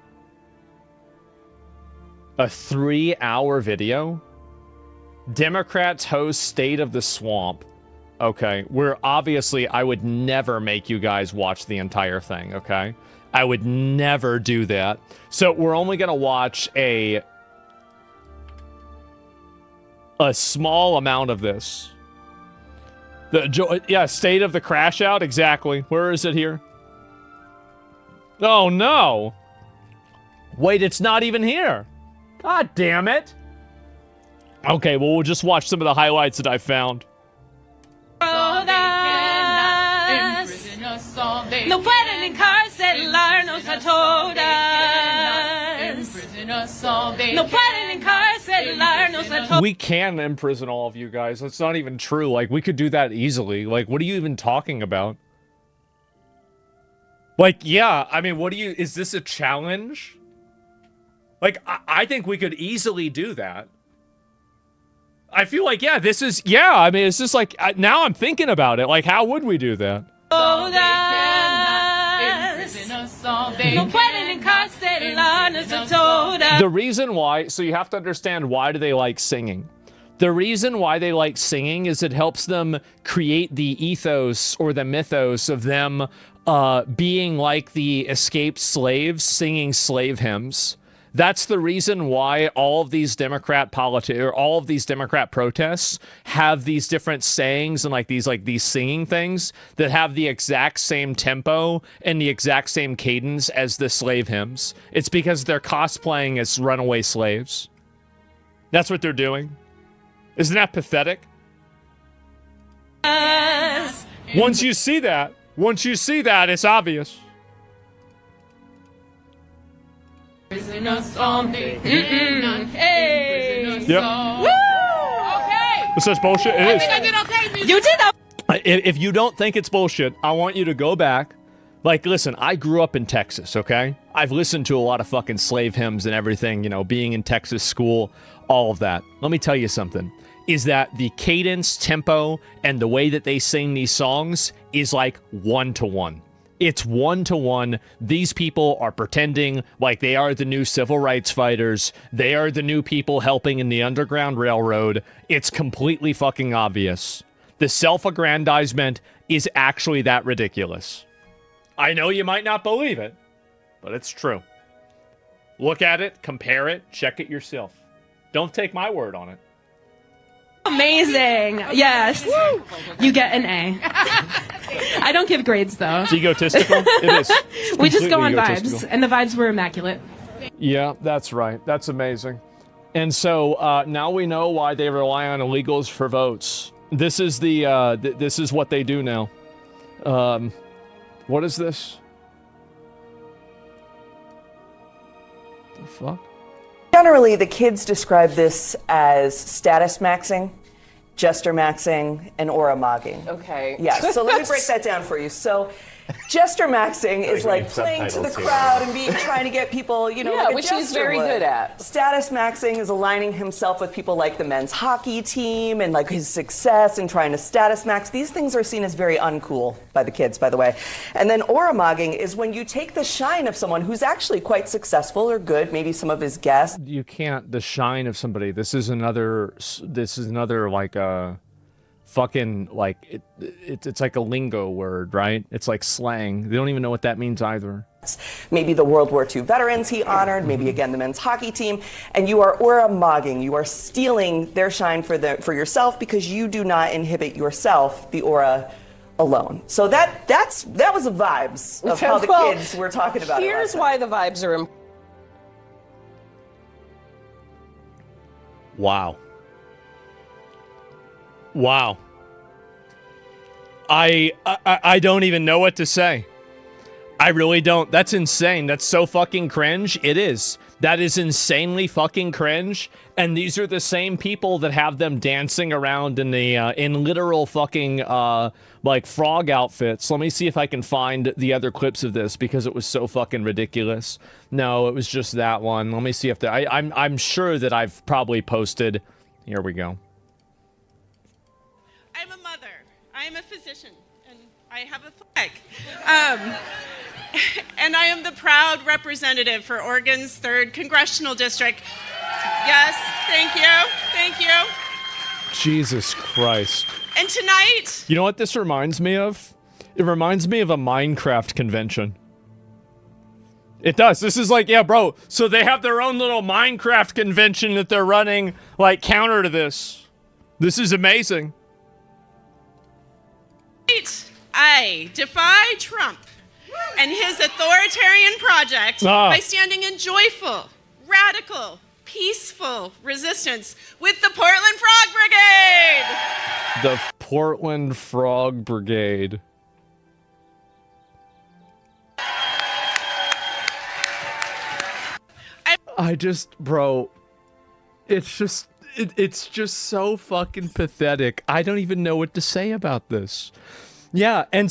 A 3-hour video? Democrats host State of the Swamp. Okay, I would never make you guys watch the entire thing, okay? I would never do that. So we're only gonna watch a small amount of this. State of the crash out, exactly. Where is it here? Oh no! Wait, it's not even here. God damn it. Okay, well, we'll just watch some of the highlights that I found. No pueden encarcelarnos a todas. No pueden encarcelarnos a todas. We can imprison all of you guys. That's not even true. Like, we could do that easily. Like, what are you even talking about? Like, yeah, I mean, is this a challenge? Like, I think we could easily do that. I feel like, yeah, I mean, it's just like, now I'm thinking about it. Like, how would we do that? The reason why, so you have to understand, why do they like singing? The reason why they like singing is it helps them create the ethos or the mythos of them being like the escaped slaves singing slave hymns. That's the reason why all of these Democrat protests have these different sayings and like these singing things that have the exact same tempo and the exact same cadence as the slave hymns. It's because they're cosplaying as runaway slaves. That's what they're doing. Isn't that pathetic? Once you see that, it's obvious. Yep. Woo! Okay. It's such bullshit. It is. I think I did okay. You did that. If you don't think it's bullshit, I want you to go back. Like, listen, I grew up in Texas, okay? I've listened to a lot of fucking slave hymns and everything, you know, being in Texas school, all of that. Let me tell you something. Is that the cadence, tempo, and the way that they sing these songs is like 1-to-1. It's 1-to-1. These people are pretending like they are the new civil rights fighters. They are the new people helping in the Underground Railroad. It's completely fucking obvious. The self-aggrandizement is actually that ridiculous. I know you might not believe it, but it's true. Look at it, compare it, check it yourself. Don't take my word on it. Amazing. Yes. Woo. You get an A. I don't give grades, though. It's egotistical? It is. We just go on vibes, and the vibes were immaculate. Yeah, that's right. That's amazing. And so now we know why they rely on illegals for votes. This is this is what they do now. What is this? The fuck? Generally, the kids describe this as status maxing, gesture maxing, and aura mogging. Okay. Yeah, so let me break that down for you. So gesture maxing is like playing to the crowd and trying to get people, you know, like a which he's very good at. Status maxing is aligning himself with people like the men's hockey team and like his success and trying to status max. These things are seen as very uncool by the kids, by the way. And then aura mogging is when you take the shine of someone who's actually quite successful or good, maybe some of his guests. You can't, the shine of somebody. This is another like fucking like it's like a lingo word, right? It's like slang. They don't even know what that means either. Maybe the World War II veterans he honored, maybe again the men's hockey team, and you are aura mogging. You are stealing their shine for yourself because you do not inhibit yourself, the aura alone. So that was the vibes of how the kids were talking about it. Here's why the vibes are important. Wow. Wow. I don't even know what to say. I really don't. That's insane. That's so fucking cringe. It is. That is insanely fucking cringe. And these are the same people that have them dancing around in the in literal fucking like frog outfits. Let me see if I can find the other clips of this because it was so fucking ridiculous. No, it was just that one. Let me see if I'm sure that I've probably posted. Here we go. I'm a mother. I'm a physician, and I have a flag. And I am the proud representative for Oregon's 3rd Congressional District. Yes, thank you. Thank you. Jesus Christ. And tonight... You know what this reminds me of? It reminds me of a Minecraft convention. It does. This is like, yeah, bro. So they have their own little Minecraft convention that they're running, like, counter to this. This is amazing. I defy Trump and his authoritarian project by standing in joyful, radical, peaceful resistance with the Portland Frog Brigade! The Portland Frog Brigade. I just, bro, it's just so fucking pathetic. I don't even know what to say about this. Yeah, and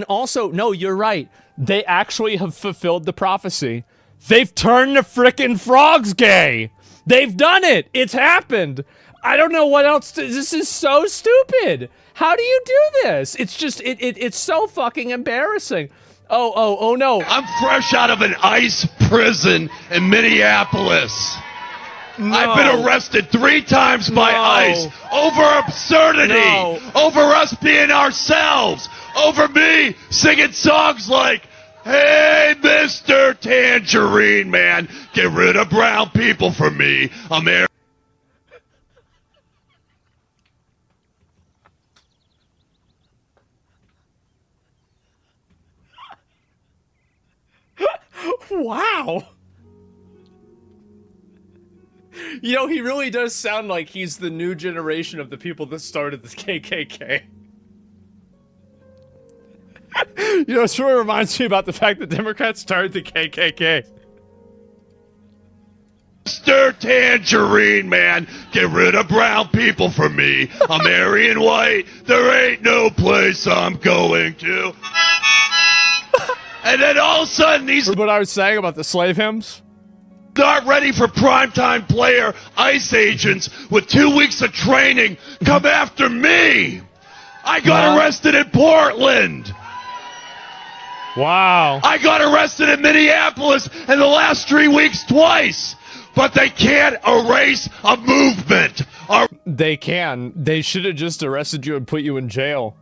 also, no, you're right. They actually have fulfilled the prophecy. They've turned the frickin' frogs gay. They've done it. It's happened. I don't know what else to, this is so stupid. How do you do this? It's just, it's so fucking embarrassing. Oh no. I'm fresh out of an ICE prison in Minneapolis. No. I've been arrested 3 times by ICE over absurdity, over us being ourselves, over me singing songs like, "Hey, Mr. Tangerine Man, get rid of brown people for me. America." Wow. You know, he really does sound like he's the new generation of the people that started the KKK. You know, it sort of reminds me about the fact that Democrats started the KKK. Mr. Tangerine Man, get rid of brown people for me. I'm Aryan white. There ain't no place I'm going to. And then all of a sudden, these... What I was saying about the slave hymns? Not ready for primetime player ICE agents with 2 weeks of training come after me. I got arrested in Portland. Wow. I got arrested in Minneapolis in the last 3 weeks twice. But they can't erase a movement. They can. They should have just arrested you and put you in jail.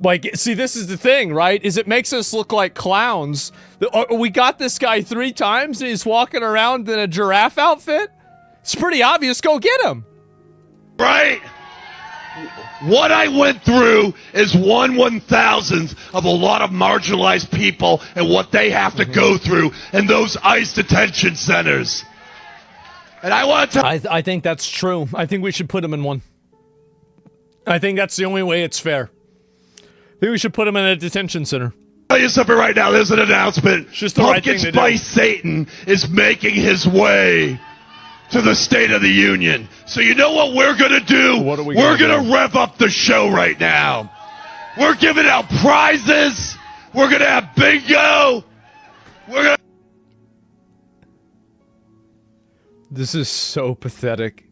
Like, see, this is the thing, right? Is it makes us look like clowns. We got this guy 3 times and he's walking around in a giraffe outfit. It's pretty obvious. Go get him. Right? What I went through is 1/1000th of a lot of marginalized people and what they have to go through in those ICE detention centers. And I want to... I think that's true. I think we should put him in one. I think that's the only way it's fair. I think we should put him in a detention center. I'll tell you something right now. There's an announcement. It's just the right thing to do. Pumpkin Spice Satan is making his way to the State of the Union. So you know what we're going to do? What are we We're gonna going to rev up the show right now. We're giving out prizes. We're going to have bingo. We're going to... This is so pathetic.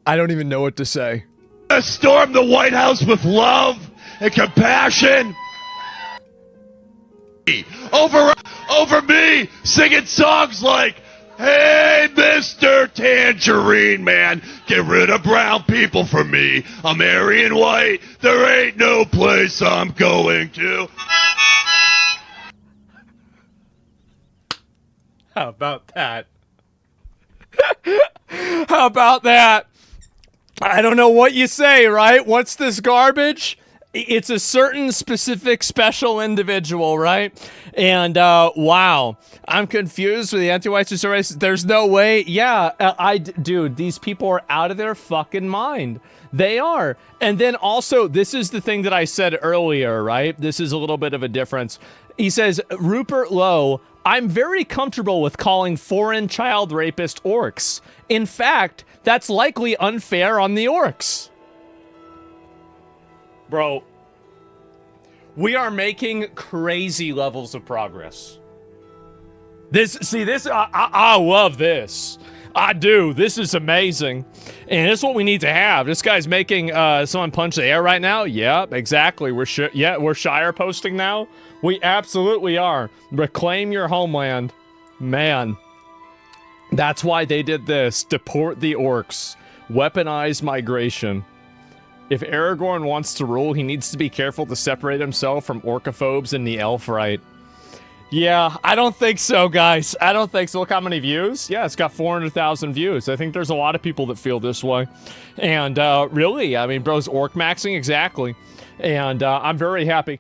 I don't even know what to say. Storm the White House with love and compassion. Over me singing songs like, "Hey, Mr. Tangerine Man, get rid of brown people for me. I'm Aryan white. There ain't no place I'm going to." How about that? How about that? I don't know what you say, right? What's this garbage? it's a certain specific special individual, right? And wow, I'm confused with the anti-white supremacists. There's no way. Yeah, dude, these people are out of their fucking mind. They are. And then also, this is the thing that I said earlier, right? This is a little bit of a difference. He says, Rupert Lowe, I'm very comfortable with calling foreign child rapist orcs. In fact, that's likely unfair on the orcs. Bro, we are making crazy levels of progress. I love this. I do. This is amazing. And it's what we need to have. This guy's making someone punch the air right now. Yeah, exactly. We're Shire posting now. We absolutely are. Reclaim your homeland. Man. That's why they did this. Deport the orcs. Weaponize migration. If Aragorn wants to rule, he needs to be careful to separate himself from orcophobes and the elf right. Yeah, I don't think so, guys. I don't think so. Look how many views. Yeah, it's got 400,000 views. I think there's a lot of people that feel this way. And really, I mean, bro's orc maxing, exactly. And I'm very happy.